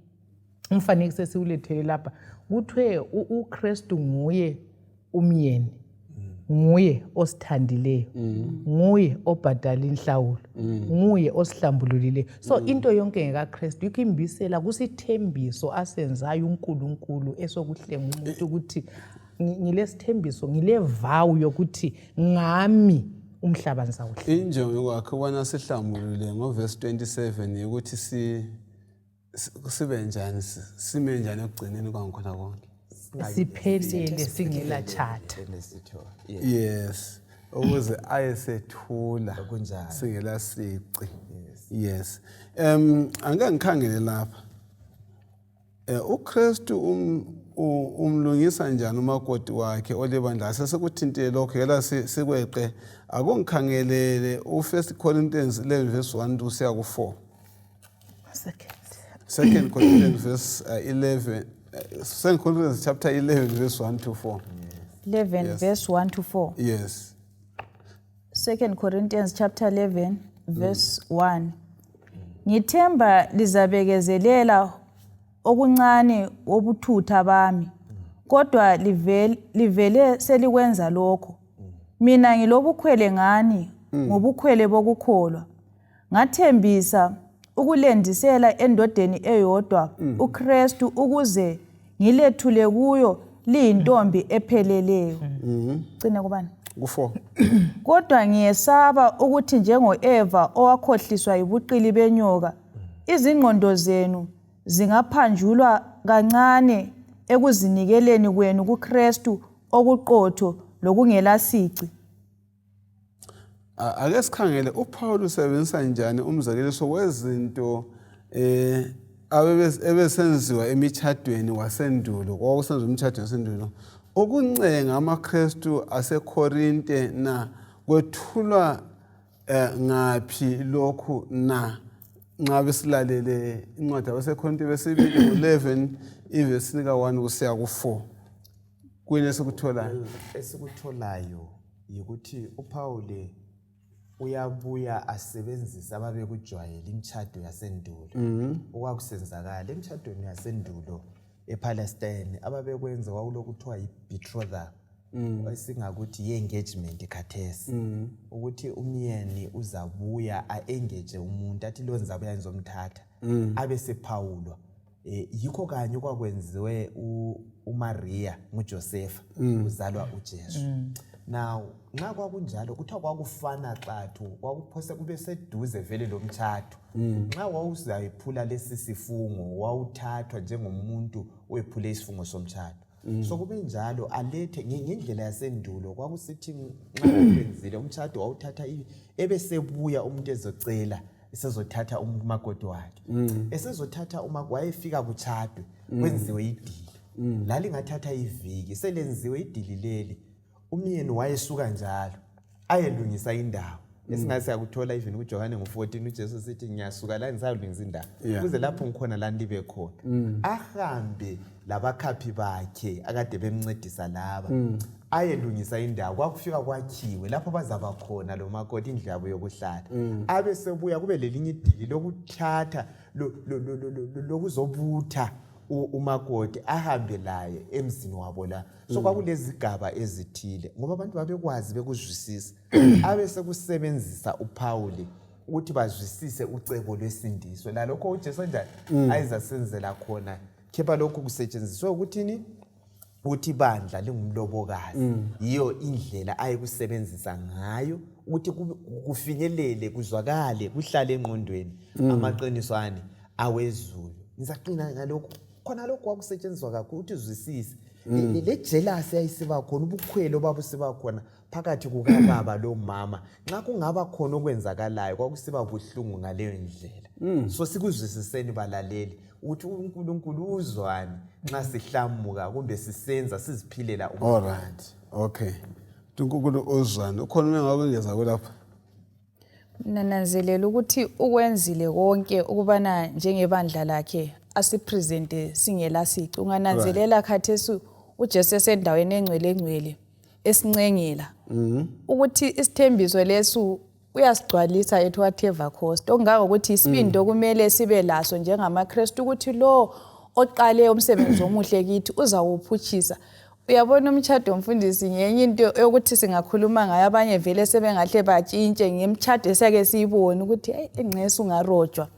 umfanekiso esiwulethele lapha kuthiwe uKristu nguye umyeni, nguye osithandileyo, nguye obhadala inhlawulo, nguye osihlambululileyo. So into yonke ngekaKristu yikho imbisela kusithembiso asenzayo uNkulunkulu esokuhlenga umuntu ukuthi ngilesithembiso, ngilevow yokuthi ngami umhlaba ngizawuhlenga. Injongo yakhe ubona sihlambulule ngoverse 27 ukuthi sibe njani, sime njani ekugcineni kwangikhona konke. Siphelele singela chatha. Yes, ukuze ayesethula singela sici. Yes. Angeke ngikhangele lapha. uKristu umlungisa njani umakoti wakhe olebandla sesekuthintile lokho yela sikweqe akungikhangelele u1 Corinthians 11 verse 1 to siya ku4. Second Corinthians verse 11 2 Corinthians chapter 11 verse 1 to 4. 11 yes. Verse 1 to 4. Yes. 2 Corinthians chapter 11 verse 1. Ngithemba lizabekezelela okuncane obuthutha bami, kodwa livele selikwenza lokho. Mina ngilobukhwele ngani ngobukhwele bokukholwa. Ngathembisa ukulendisela endodeni eyodwa uKristu ukuze ngilethule kuyo liyintombi epheleleyo. Cina kubani? Ku4. Kodwa ngiyesaba ukuthi njengo-Eva owakhohliswa yibuqili benyoka, izingqondo zenu zingaphanjulwa kancane ekuzinikeleni kwenu kuKristu okuqotho lokungelasici. Ake sikhangele uPaul usebenzisa njani umzekeliso wezinto ebesenziwa emithadweni wasendulo, kwakusenziwa emithadweni wasendulo, ukuncenga amaKristu aseKorinte na kwethulwa ngaphi lokhu na nxa besilalele incwadi yabaseKorinte besibili 11 ivesi ka1 kusiya ku4. Kuyini esikutholayo? Esikutholayo yikuthi uPaul uyabuya asebenzisa ababekujwayela imithado yasendulo. Okwakusenzakala emithadweni yasendulo ePalestine ababekwenza kwakulokuthiwa ibetrothal, esingakuthi ye-engagement khathesi, ukuthi umyeni uzabuya a-engage umuntu athi lo ngizabuya ngizomthatha abe sephawulwa. Yikho kanye okwakwenziwe uMaria nguJosepha uzalwa uJesu. Now nxa kwakunjalo kuthiwa kwakufana xathu, kwakuphose kube seduze vele lo mthatho. Nxa wawuzayiphula lesi sifungo wawuthathwa njengomuntu oyephule isifungo somthatho. So kube njalo alethe ngendlela yasendulo kwakusithi nxa kwenzile umthatho wawuthatha ebesebuya umuntu ezocela esezothatha umakoti wakhe. Esezothatha wayefika kuchadwe kwenziwe idili. Lalingathatha iviki selenziwe idili leli. Umyeni wayesuka njalo ayelungisa indawo. Esingathi yakuthola even kuJohane ngo14 uJesu sithi ngiyasuka la ngisayolungisa indawo kuze lapho ngikhona la ndibe khona. Ahambe labakhaphi bakhe akade bemncedisa laba ayelungisa indawo. Kwakufika kwakhiwe lapho bazaba khona lo makoti indlu yabo yokuhlala. Abe sebuya kube lelinye idili lokuthatha lokuzobutha umakoti ahambe laye emzini wabo la. So kwakulezigaba ezithile ngoba abantu babekwazi bekuzwisisa. Abe sekusebenzisa uPaul ukuthi bazwisise ucebo lwesindiso. La lokho uJesu njani ayizasenzela khona. Khepha lokho kusetshenziswa ukuthini? Uthi bandla lingumlobokazi. Yiyo indlela ayekusebenzisa ngayo ukuthi kufinyelele kuzwakale kuhlale engqondweni amaqiniso awezulu. Ngizaqina ngalokho khona lokho kwakusetshenziswa kakhulu ukuthi uzwisise. le jealousy ayisiba khona ubukhwele babusiba khona phakathi kukababa lo mama nxa kungaba khona okwenzakalayo kwakusiba buhlungu ngaleyo ndlela so sikuzwisiseni balaleli uthi uNkulunkulu uzwani nxa sihlamuka kumbe sisenza siziphilela alright okay uNkulunkulu uzwani ukhona engakungeza kulapha nananzelela ukuthi ukwenzile konke ukubana njengebandla lakhe asipresente singela sici ungananzelela khathesi uJesu esendaweni engcwele esincengela ukuthi isithembiso lesu uyasigcwalisa ethi whatever cost okungaka ukuthi isipindo kumele sibe laso njengamaKristu ukuthi lo oqale umsebenzi omuhle kithi uzawuphuchisa uyabona umtshado mfundisi ngenye into yokuthi singakhuluma ngayo abanye vele sebengahle batshintshe ngemtshado esake siyibone ukuthi engcese ungarojwa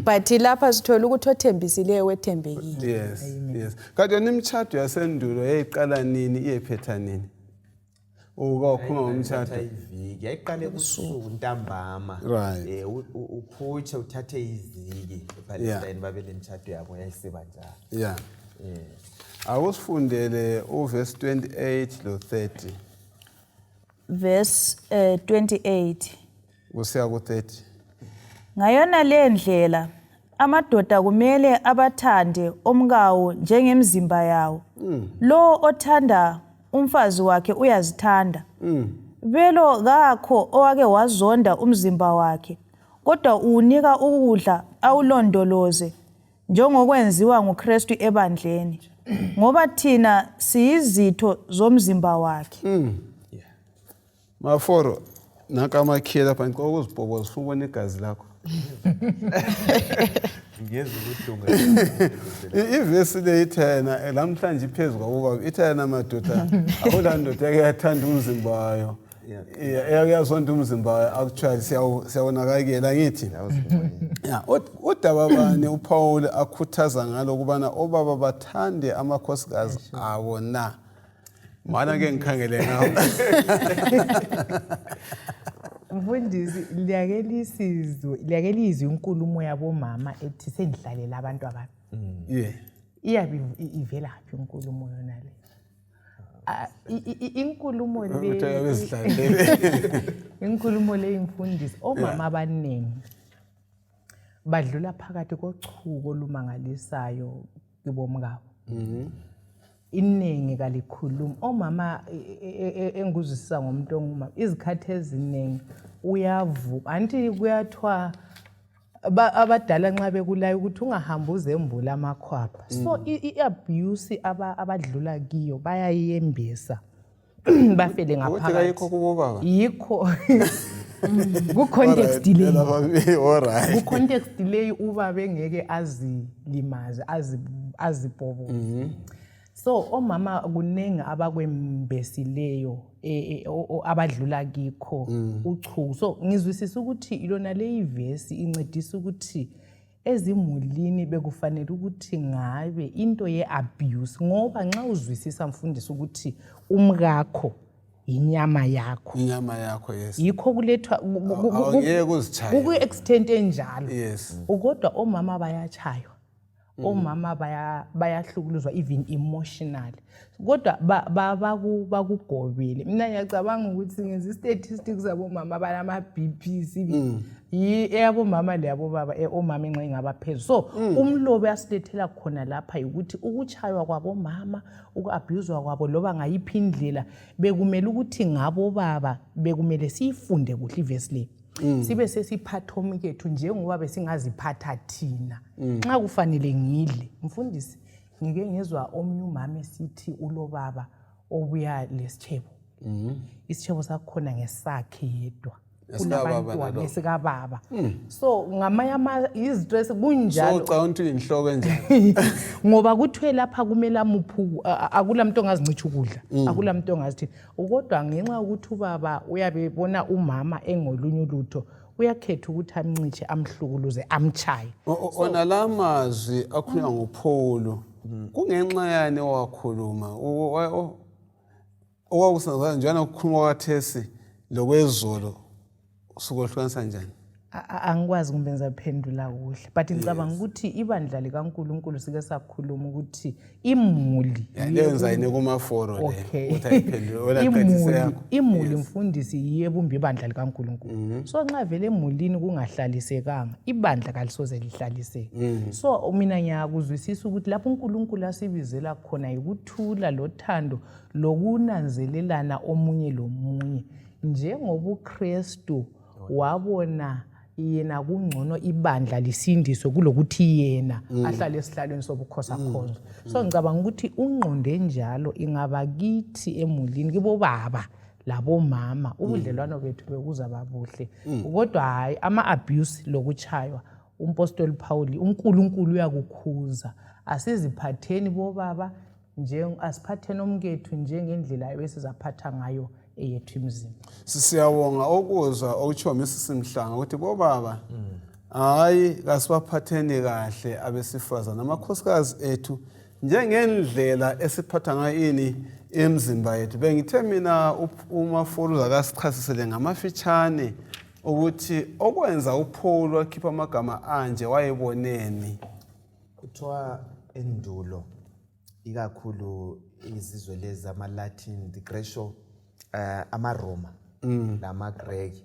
but lapha sithola ukuthi othembisileyo wethembekile yes kanti yona imtshado yasendulo yayiqala nini iyephetha nini ukhuluma ngomtshado iviki yayiqale kusuku ntambama uphutshe uthathe iviki ePalestine babele imtshado yabo yayisiba njalo Awusifundele uverse 28 lo 30 verse 28 kusiya ku 30 ngayona le ndlela amadoda kumele abathande omkawo njengemzimba yawo lo othanda umfazi wakhe uyazithanda velo kakho owake wazonda umzimba wakhe kodwa unika ukudla awulondoloze njengokwenziwa nguKristu ebandleni ngoba thina siyizitho zomzimba wakhe maforo nakamakhiyela lapha ngicela ukuzibhoboza ufuna ubona igazi lakho ngiyeza ubuhlungu ivesi le ithena lamhlanje iphezulu kwabo ithena madoda akulandoda eyathanda umzimba wayo eyazonda umzimba wayo actually siyawonakakela ngithi udaba bani uPaul akhuthaza ngalo kubana obaba bathande amakhosikazi abo na mana ke ngikhangele ngawo mfundisi liyakelizwe inkulumo yabomama ethi sendlalela abantu ababi iyabe ivela phi inkulumo yona le inkulumo le imfundisi omama abaningi badlula phakathi kochuko olumangalisayo kubomkabo iningi kalikhuluma omama enguzwisisa ngomuntu ongumama izikhathi eziningi uyavuka anti kuyathwa abadala nxa bekulayo ukuthi ungahambi uzembula amakhwapha so iabuse abadlula kiyo bayayembesa bafele ngaphakathi yikho kubobaba yikho ku-context leyo ku-context leyo ubaba engeke azilimaze azibhoboze so omama kuningi abakwembesileyo abadlula kikho uchuku so ngizwisisa ukuthi ilona le ivesi incedisa ukuthi ezimulini bekufanele ukuthi ngabe into ye-abuse ngoba nxa uzwisisa mfundisi ukuthi umkakho inyama yakho yes yikho kulethwa ku-extent enjalo kodwa omama bayachaywa omama bayahlukuluzwa even emotionally kodwa bakugobile mina ngiyacabanga ukuthi ngenza statistics zabomama balama BP sibi eyabomama leyabobaba omama enxa ingabaphezulu so umlobo yasilethela khona lapha ukuthi ukuchaywa kwabomama ukuabuzwa kwabo loba ngayiphi indlela bekumele ukuthi ngabo baba bekumele siyifunde kuhle ivesi le sibe sesiphathomi kethu njengoba besingaziphatha thina nxa kufanele ngidle mfundisi ngike ngezwa omnye umama esithi ulobaba obuya lesitshebo isitshebo sakhona ngesakhe yedwa kulabantwana esikababa so ngamanye izistress kunjalo so ucabanga ukuthi inhloko enjani ngoba kuthiwe lapha kumele amuphuku akula muntu ongazincicha ukudla akula muntu ongazithi kodwa ngenxa ukuthi ubaba uyabebona umama engolunye ulutho uyakhetha ukuthi amnciche amhlukuluze amchaye ona lamazwi akhulunywa nguPaul kungenxa yani owakhuluma okwakusenza njana ukukhuluma kwathesi lokwezolo usukohlukanisa njani angikwazi kumbe ngizaphendula kuhle but ngicabanga ukuthi ibandla likaNkulunkulu sike sakhuluma ukuthi imuli lenza yini kuma-foro le imuli mfundisi yiyo ebumba ibandla likaNkulunkulu so nxa vele emulini kungahlalisekanga ibandla kalisoze lihlaliseke so mina ngiyakuzwisisa ukuthi lapho uNkulunkulu asibizela khona yikuthula lothando lokunanzelelana omunye lomunye njengoba uKristu wabona yena kungcono ibandla lisindiswe kulokuthi yena ahlale esihlalweni sobukhosi akhonzwe so ngicabanga ukuthi ungqonde njalo ingaba kithi emulini kibo baba labomama ubudlelwano bethu bekuzaba buhle kodwa hayi ama-abuse lokuchaywa umpostoli Paul uNkulunkulu uyakukhuza asiziphatheni bobaba asiphatheni omkethu njengendlela ebesizaphatha ngayo eyethu imizimba. Siyabonga okuzwa okutshiwo Mrs. ukuthi bobaba hayi kasibaphatheni kahle abesifazana amakhosikazi ethu njengendlela esiphatha ngayo ini emzimba yethu. Bengithe mina umafuluza akasichasisele ngamafitshane ukuthi okwenza uPaul wakhipha amagama anje wayeboneni. Kuthiwa endulo ikakhulu izizwe lezi ama-Latin, the Greco, ama-Roma nama-Greki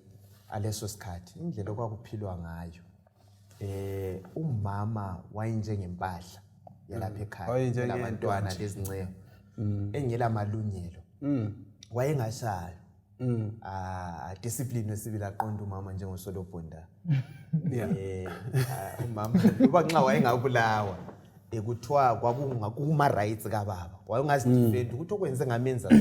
aleso sikhathi indlela okwakuphilwa ngayo umama wayenjengempahla yalapha ekhaya labantwana lezinceko engela malungelo wayengashayo discipline esibili aqonda umama njengosolobhonda umama ngoba nxa wayengabulawa ekuthiwa kwakuma-rights kababa wayengazidefend ukuthi okwenze ngamenza so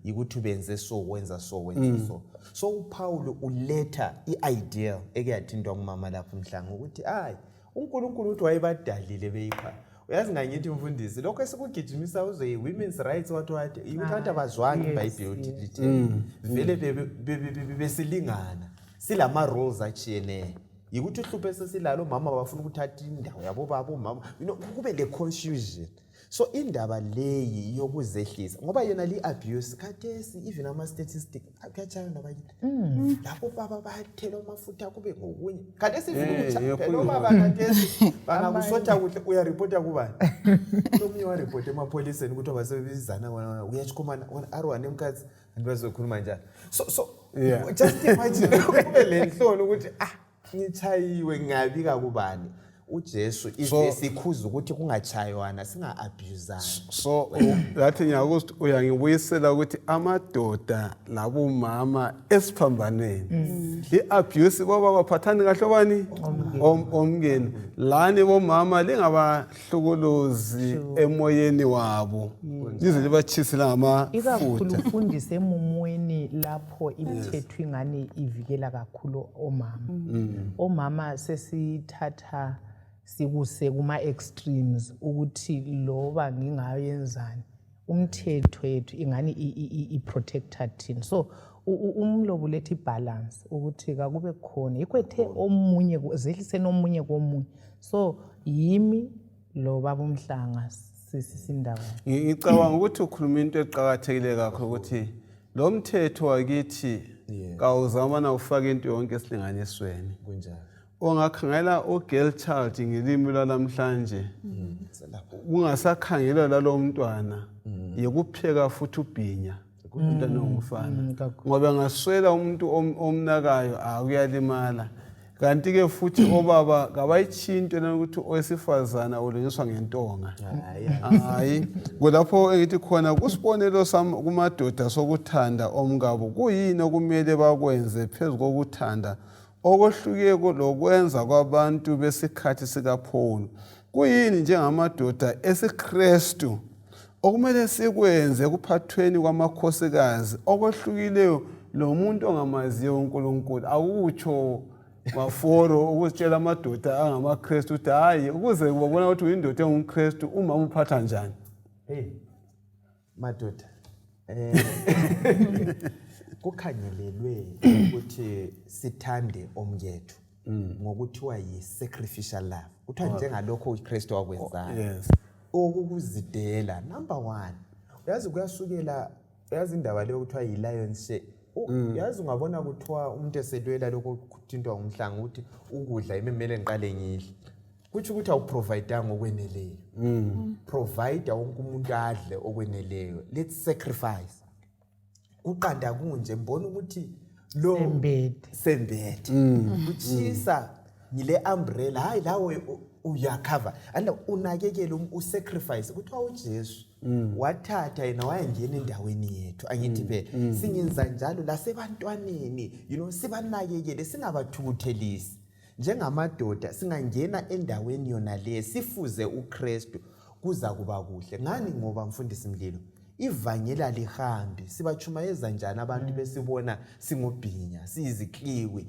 yikuthi ubenze so wenza so wenza so uPaul uletha i-ideal ekuyathintwa kumama lapho umhlanga ukuthi hayi uNkulunkulu uthi wayebadalile beyikha uyazi ngangithi mfundisi lokho esikugijimisa uze women's rights wathi ukuthi abazwanga iBhayibheli lithi vele besilingana silama roles achiyeneyo yikuthi uhluphe sesilalo mama bafuna ukuthatha indawo yabo baba mama kube le confusion so indaba leyi yokuzehlisa ngoba yona li abuse khathesi even ama statistics akuyachana bakithi lapho baba bayathela amafutha kube ngokunye khathesi ivula lo baba khathesi bangakusotha kuhle uyareporta kubani nomnye wa report emapoliseni ukuthi abasebenzana uyachikhomana R1 emkhathi andibazokhuluma njalo so just imagine le nhlolo ukuthi ngichayiwe ngabika kubani uJesu isikhuza ukuthi kungachaywana singa-abusana so lathi ngiyakuthi uyangibuyisela ukuthi amadoda labomama esiphambanweni i-abuse baba baphathani kahle bani omngeni lani bomama lingabahlukuluzi emoyeni wabo lize libachisela ngamafutha ikakhulu ufundise emumweni lapho imthetho ingane ivikela kakhulu omama sesithatha sikuse kuma-extremes ukuthi loba ngingayenzani umthetho yethu ingani i-protected thina so umlobo lethi balance ukuthi kakube khona ikwethe omunye zehliseni omunye komunye so yimi lo baba umhlanga sisindawo ngicabanga ukuthi ukhuluma into eqhakathekile kakhulu ukuthi lo mthetho wakithi kawuzamana ufake into yonke esilinganisweni kunjalo ongakhangela girl child ngelimi lwalamhlanje ungasakhangelwa lalo mntwana yikupheka futhi ubhinya umntwana ongumfana ngoba ngaswela umuntu omnakayo akuyalimala kanti ke futhi obaba kabayichinto ukuthi owesifazana ulengiswa ngentonga hayi kulapho engithi khona kusibonelo sami kumadoda sokuthanda omngabo kuyini okumele bakwenze phezulu kokuthanda okohlukeko lokwenza kwabantu besikhathi sikaPaul kuyini njengamadoda esiKristu okumele sikwenze kuphathweni kwamakhosikazi okohlukileyo lo muntu ongamaziyo uNkulunkulu akutsho maforo ukutshela amadoda angamaKristu ukuthi hayi ukuze ubona ukuthi uyindoda engumKristu umama uphatha njani madoda kukhangelelwe ukuthi sithande omkethu ngokuthiwa yi-sacrificial love kuthiwa njengalokho uKristu wakwenzayo okukuzidela number 1 uyazi kuyasukela uyazi indaba leyo kuthiwa yi-lion's share Yazi ungabona kuthiwa umuntu eselwela lokho kuthintwa umhlanga ukuthi ukudla imemele ngiqale ngidle. Kuthi ukuthi awuprovide ngokweneleyo. Provide wonke umuntu adle okweneleyo. Let's sacrifice. Uqanda kunje mbona ukuthi lo sembethe. Uchisa ngile umbrella hayi lawe uyacover. And unakekele usacrifice kuthiwa uJesu wathatha yena wayengena endaweni yethu angithi phela singenza njalo lasebantwaneni sibanakekele singabathukuthelisi njengamadoda singangena endaweni yona le sifuze uKristu kuza kuba kuhle ngani ngoba mfundisi Mlilo ivangela lihambi sibachumayeza njani abantu besibona singobhinya siyizikliwi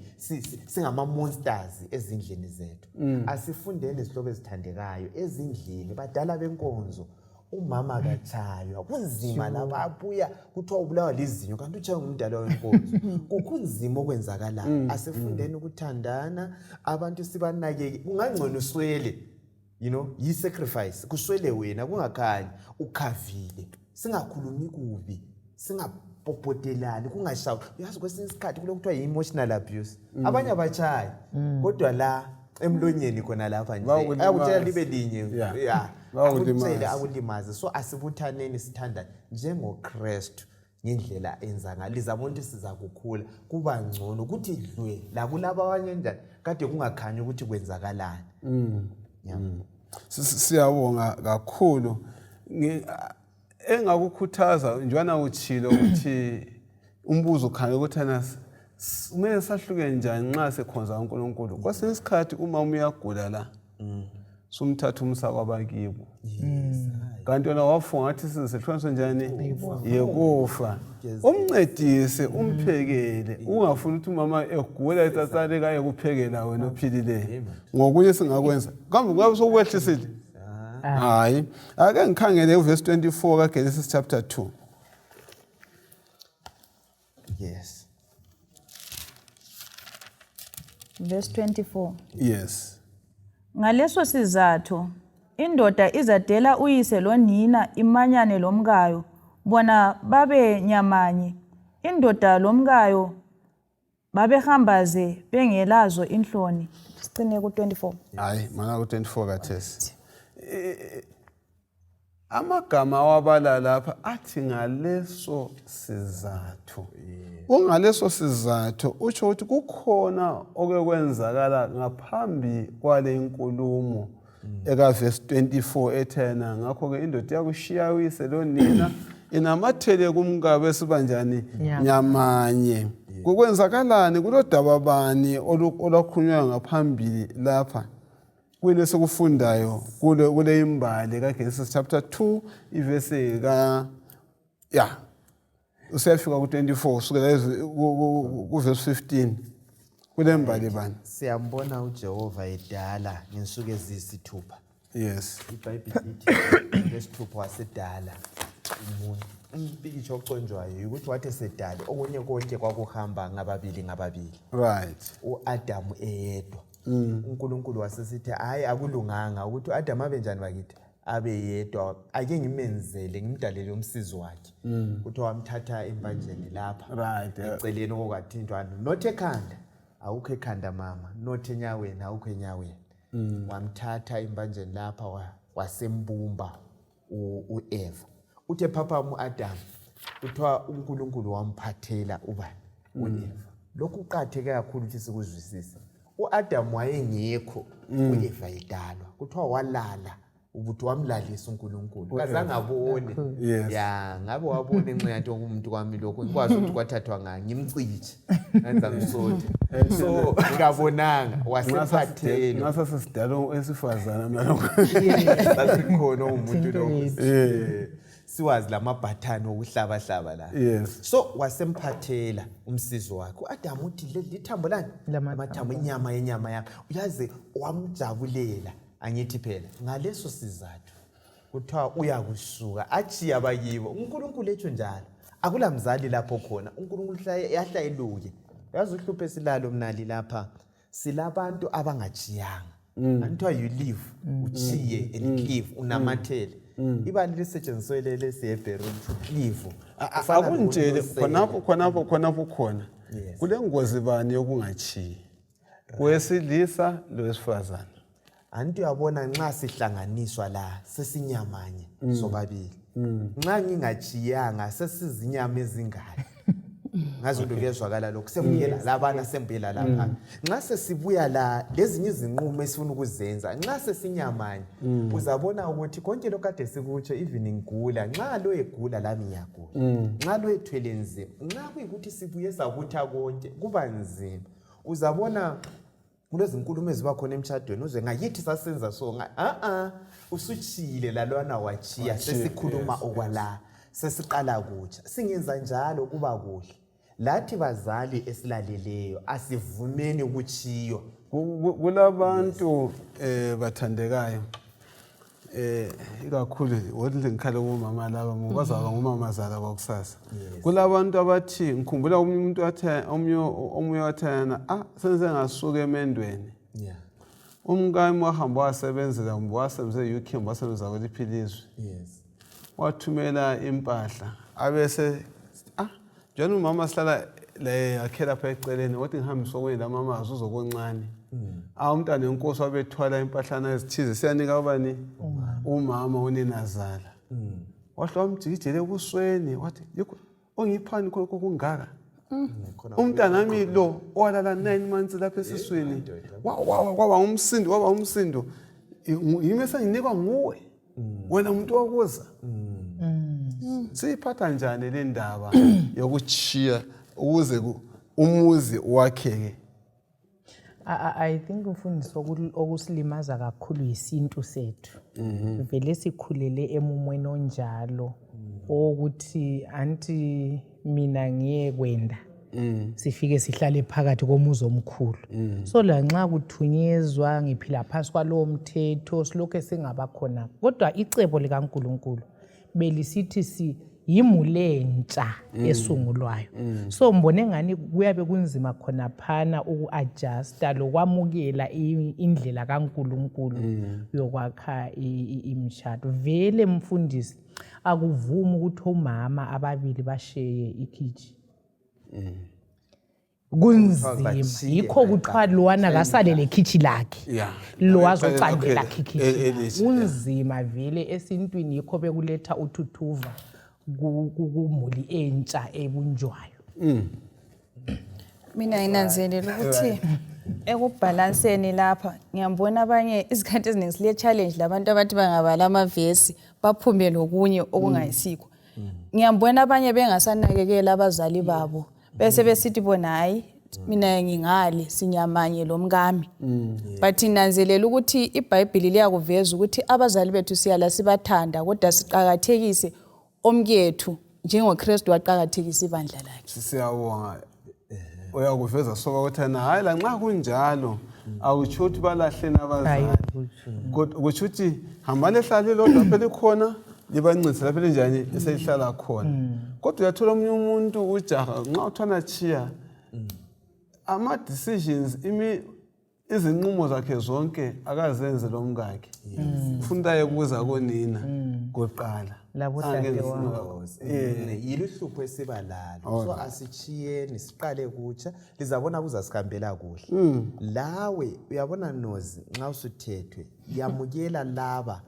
singama monsters ezindlini zethu asifundeni izihlobo ezithandekayo ezindlini badala benkonzo umama kachaywa kunzima laba abuya kuthiwa ubulawa lizinyo kanti uchaye umdala wenkonzo kukunzima okwenzakala asifundeni ukuthandana abantu sibanakeke kungangcono uswele yi sacrifice kuswele wena kungakhanyi ukhavile singakhulumi kubi singapopotelani kungashawu uyazi kwesinye isikhathi kulokuthiwa yi-emotional abuse abanye abachayi kodwa la emlonyeni khona lapha nje akutshela libe linye akulimaze so asibuthaneni sithanda njengoKristu ngendlela enza ngalo lizabona siza kukhula kuba ngcono ukuthi dlwe la kulaba abanye njani kade kungakhanyi ukuthi kwenzakalani siyabonga kakhulu engakukhuthaza njana uchilo ukuthi umbuzo ukhanya ukuthi kumele sahluke njani nxa sekhonza uNkulunkulu kwesinye isikhathi uma uyagula la sumthatha umsa kwabakibo kanti wena wafunga ngathi sisehlonso njani yekufa umncedise umphekele ungafuni ukuthi umama egula etatsale kaye kuphekela wena ophilileyo ngokunye singakwenza kambe ngabe sokwehlisile hayi ake ngikhangele uverse 24 kaGenesis chapter 2 yes verse 24 yes ngaleso sizathu indoda izadela uyise lonina imanyane lomkayo bona babe nyamanye indoda lomkayo babehambaze bengelazo inhloni sicine ku 24 hayi mana ku 24 kathesi amagama wabala lapha athi ngaleso sizathu ungaleso sizathu utsho ukuthi kukhona okwekwenzakala ngaphambi kwale inkulumo eka verse 24 ethena ngakho ke indoda yakushiya uyise lonina inamathele kumkabe esibanjani nyamanye kukwenzakalani kulodaba bani olwakhulunywa ngaphambili lapha kule sokufundayo kule imbali kaGenesis chapter 2 iverse usiyafika ku 24 sukela ku verse 15 kule mbali bani siyambona uJehova edala ngensuku ezisithupha yes iBhayibheli ithi verse 2 wasedala umuntu impikisho oconjwayo ukuthi wathi esedala okunye konke kwakuhamba ngababili right uAdamu eyedwa uNkulunkulu wasesithi hayi akulunganga ukuthi uAdam abe njani bakithi abe yedwa ake ngimenzele ngimdalele umsizi wakhe ukuthi wamthatha embanjeni lapha right eceleni okwathintwa not ekhanda awukho ekhanda mama not enyaweni awukho enyaweni wamthatha embanjeni lapha wasembumba uEva uthe papa uAdam kuthiwa uNkulunkulu wamphathela ubani uEva lokhu uqatheke kakhulu ukuthi sikuzwisise uAdam wayengekho uEva idalwa kuthiwa walala ukuthi wamlalisa uNkulunkulu kazange abone ngabe wabona enxenyathi umuntu kwami lokho ngikwazi ukuthi kwathathwa ngimcithi enza ngisothe so ngabonanga wasephathela ngasa sidalo esifazana nalokho sasikhona umuntu lokho siwazi lamabhathani okuhlaba la so wasemphathela umsizi wakhe uAdam uthi lithambo lani amathambo inyama yakhe uyaze wamjabulela angithi phela ngaleso sizathu kuthiwa uyakusuka achiya abakibo uNkulunkulu ethu njalo akulamzali lapho khona uNkulunkulu yahlayeluke yazi uhluphe silalo mnali lapha silabantu abangachiyanga kuthiwa you live uchiye and live unamathele ibali lisetshenziswe lesihebheru livu akungitshele khonapho khona kule ngozi bani yokungachiyi wesilisa lowesifazana. Anti uyabona nxa sihlanganiswa la sesinyamanye sobabili. Nxa ngingachiyanga sesizinyama ezingane. Ngazo into kuyezwakala lokho sembuyela labana sembuyela lapha. Nxa sesibuya la lezinye izinqumo esifuna ukuzenza nxa sesinyamanye uzabona ukuthi konke lokade sikutsho even ngigula nxa lo egula lami ngiyagula. Nxa lo ethwele nzima nxa kuyikuthi sibuye sabutha konke kuba nzima. Uzabona kulezinkulumo eziba khona emshadweni uze ngayithi sasenza so usuchile lalwana wachiya sesikhuluma okwala sesiqala kutsha singenza njalo kuba kuhle lathi bazali esilaleleyo asivumeni ukuchiywa kulabantu bathandekayo ikakhulu wothi ngikhale kumama laba bazaba ngumamazala kwakusasa. Kulabantu abathi ngikhumbula umuntu omunye wathana senze ngasuka emendweni. Umkami wahamba wasebenzela wasebenzele UK wasebenza kweliphilizwe. Wathumela impahla abese njalo umama sihlala le yakhela pha eceleni wathi ngihambise okwenda mama uzokoncane. Umntana enkosi wabethwala impahlana ezithize siyanika ubani umama onenazala. Wahla umjikijele ebusweni wathi yikho ongiphani khonke kungaka. Umntana wami lo owalala 9 months lapha esiswini waba umsindo yimi senginikwa nguwe wena umuntu wakuza. Siyiphatha njani le ndaba yokuchiya ukuze umuzi wakheke? I think umfundisi okusilimaza kakhulu isintu sethu. Vele sikhulele emumweni onjalo ukuthi anti mina ngiye kwenda sifike sihlale phakathi komuzi omkhulu. So la nxa kuthunyezwa ngiphila phansi kwalowo mthetho silokho singaba khona. Kodwa icebo likaNkulunkulu belisithi yimulentsha esungulwayo. So mbone ngani kuyabe kunzima khona phana ukuadjusta lokwamukela indlela kaNkulunkulu yokwakha imishado. Vele mfundisi akuvumi ukuthi omama ababili basheye ikhichi. Kunzima yikho kuthiwa lowana kasale lekhichi lakhe lo wazocandela ikhichi. Kunzima vele esintwini yikho bekuletha uthuthuva kumuli entsha ebunjwayo. Mina nginanzelela ukuthi ekubhalanseni lapha ngiyambona abanye izikhathi eziningi sile challenge labantu abathi bangabala amavesi baphume lokunye okungayisikho. Ngiyambona abanye bengasanakekela abazali babo bese besithi bona hayi mina ngingale sinyamanye lo mkami. But nanzelela ukuthi iBhayibheli liyakuveza ukuthi abazali bethu siyala sibathanda kodwa siqhakathekise omkethu njengoKristu waqhakathekisa ibandla lakhe. Siyabonga uyakuveza soba ukuthi hayi la nxa kunjalo awutsho ukuthi balahleni abazali. Kutsho ukuthi hamba lehlale lodwa phela khona libancitse lapha njani esehlala khona. Kodwa uyathola umunye umuntu ujaha nxa uthana chiya ama decisions izinqumo zakhe zonke akazenze lo mkakhe. Ufunda ukuza konina koqala. Labo dadewabo. Yilihlupho esibalalo. So asichiyeni siqale kutsha lizabona kuzasikambela kuhle. Lawe uyabona nozi nxa usuthethwe yamukela laba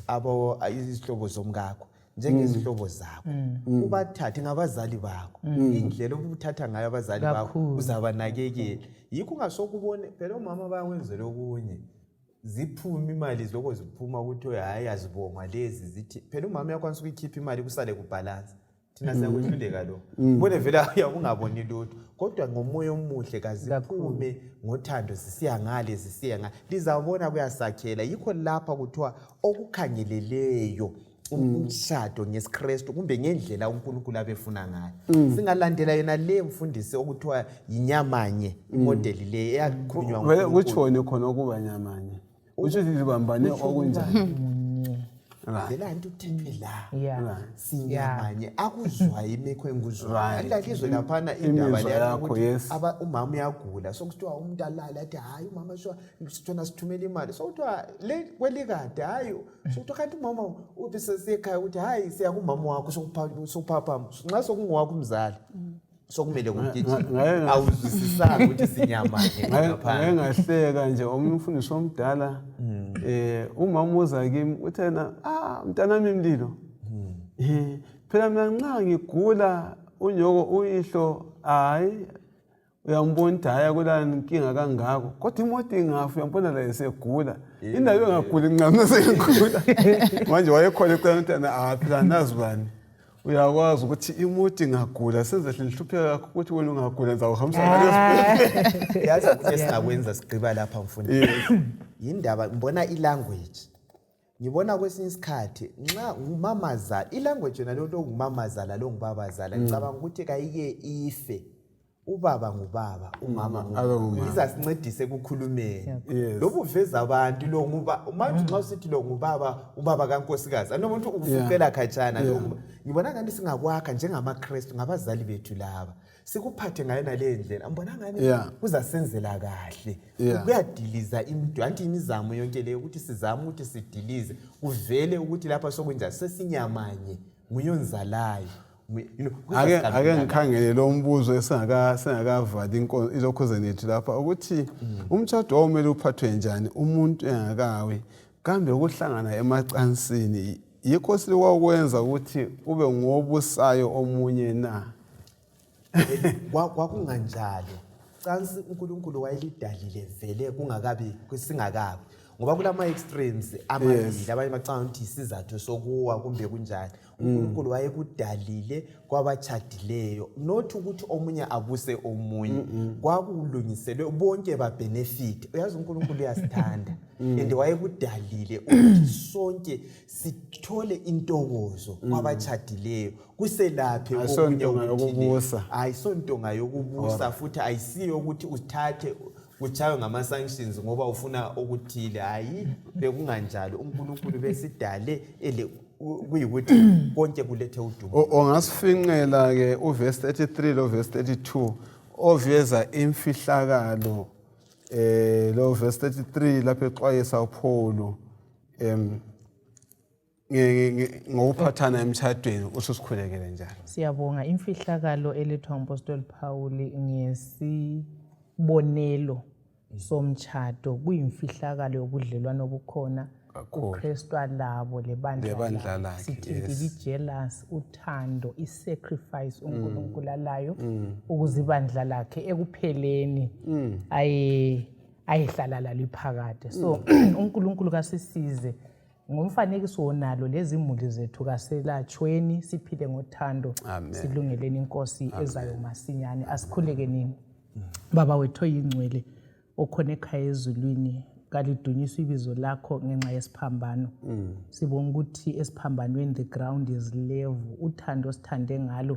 abo izihlobo zomkakho njengezihlobo zakho ubathathe ngabazali bakho indlela obuthatha ngayo abazali bakho uzabanakekela yikho ungasokubone phela omama bayawenzela okunye ziphuma imali ziloko ziphuma ukuthi hayi azibonga lezi zithi phela umama yakwanisa ukuyikhipha imali kusale kubalance thina siyakuhluleka lo ubone vele uyabungaboni lutho kodwa ngomoya omuhle kaziphume ngothando sisiya ngale sisiya ngale lizabona kuyasakhela yikho lapha kuthiwa okukhangeleleyo umshado ngesiKristu kumbe ngendlela uNkulunkulu abefuna ngayo. Singalandela yena le mfundisi okuthiwa yinyamanye imodeli le eyakhulunywa nguNkulunkulu. Kutshone khona ukuba nyamanye. Uthi libambane okunjani? vela nto uthethwe la Yeah. sinyamanye akuzwayo imekho enguzwayo Right. andakizwe laphana indaba Imizwa leyo yakho, ukuthi yes. umama uyagula sokuthiwa umuntu alala athi hayi umama sithona sithumela imali sokuthiwa le kwelikade hayi sokuthiwa kanti umama ubisesekhaya ukuthi hayi siya kumama wakho sokuphapha nxa sokungowakho umzali sokumele kumgijima awuzwisisanga ukuthi sinyamanye ngaphandle ngahleka nje omunye umfundisi omdala umama uza kimi uthena mntanami Mlilo phela mina nxa ngigula unyoko uyihlo hayi uyambona ukuthi hayi akulani inkinga kangako kodwa imoto ingafa uyambona la esegula indaba engaguli ncane sengigula manje wayekhona ecela mntana phela nazi bani uyakwazi ukuthi imoto ingagula senzehle nihlupheka kakhulu ukuthi wena ungagula ngizawuhambisa ngalesi yazi esingakwenza sigqiba lapha mfundisi yindaba ngibona ilanguage ngibona kwesinye isikhathi nxa ngumamazala ilanguage yona lo ngumamazala lo ngubabazala ngicabanga ukuthi kayike ife ubaba ngubaba umama ngubaba izasincedise ekukhulumeni lobu uveza abantu lo nguba manje nxa usithi lo ngubaba ubaba kaNkosikazi anomuntu ufuqela khatshana lo ngibona ngathi singakwakha njengamaKristu ngabazali bethu laba sikuphathe ngayo nale ndlela ngibona ngani kuzasenzela kahle kuyadiliza imntu anti imizamo yonke leyo ukuthi sizame ukuthi sidilize kuvele ukuthi lapha sokunjani sesinyamanye nguyonzalayo ake ngikhangele lo mbuzo esingakavali ilokhuzeni yethu lapha ukuthi umtshado womele uphathwe njani umuntu engakawi kambe ukuhlangana emacansini yikho silikwenza ukuthi ube ngobusayo omunye na kwakunganjalo cansi uNkulunkulu wayelidalile vele kungakabi singakabi ngoba kulama extremes amabili abanye bacanga ukuthi isizathu sokuwa kumbe kunjani uNkulunkulu wayekudalile kwabachadileyo not ukuthi omunye abuse omunye kwakulungiselwe bonke ba benefit uyazi uNkulunkulu uyasithanda and wayekudalile ukuthi sonke sithole intokozo kwabachadileyo kuselaphe omunye ukubusa ayisontonga yokubusa futhi ayisiyo ukuthi uthathe kuchawe ngama-sanctions ngoba ufuna okuthile hayi bekunganjalo uNkulunkulu besidale kuyikuthi konke kulethe udumo ongasifinqela-ke uverse 33 lo verse 32 oveza imfihlakalo lo verse 33 lapho exwayisa uPaul ngokuphathana emtshadweni ususikhulekele njalo siyabonga imfihlakalo elethwa ngumpostoli Paul ngesibonelo somtshado kuyimfihlakalo yobudlelwano obukhona uKristu alabo lebandla lakhe sithi jealous uthando isacrifice uNkulunkulu alayo ukuze ibandla lakhe ekupheleni ayihlala liphakade so uNkulunkulu kasisize ngomfanekiso wonalo lezi imuli zethu kaselatshweni siphile ngothando silungeleni inkosi ezayo masinyane asikhuleke nini baba wethu oyingcwele okhona ekhaya ezulwini kalidunyiswa ibizo lakho ngenxa yesiphambano sibonga ukuthi esiphambanweni the ground is level uthando sithande ngalo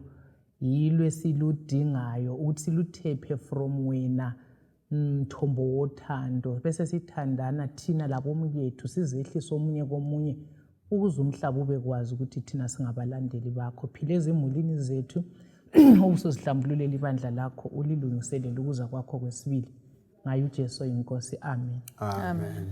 yilo esiludingayo ukuthi siluthephe from wena mthombo wothando bese sithandana thina labomkethu sizehlisa omunye komunye ukuze umhlaba ubekwazi ukuthi thina singabalandeli bakho phile ezimulini zethu ubusozihlambululela ibandla lakho ulilungiselele ukuza kwakho kwesibili ngayo uJesu inkosi amen amen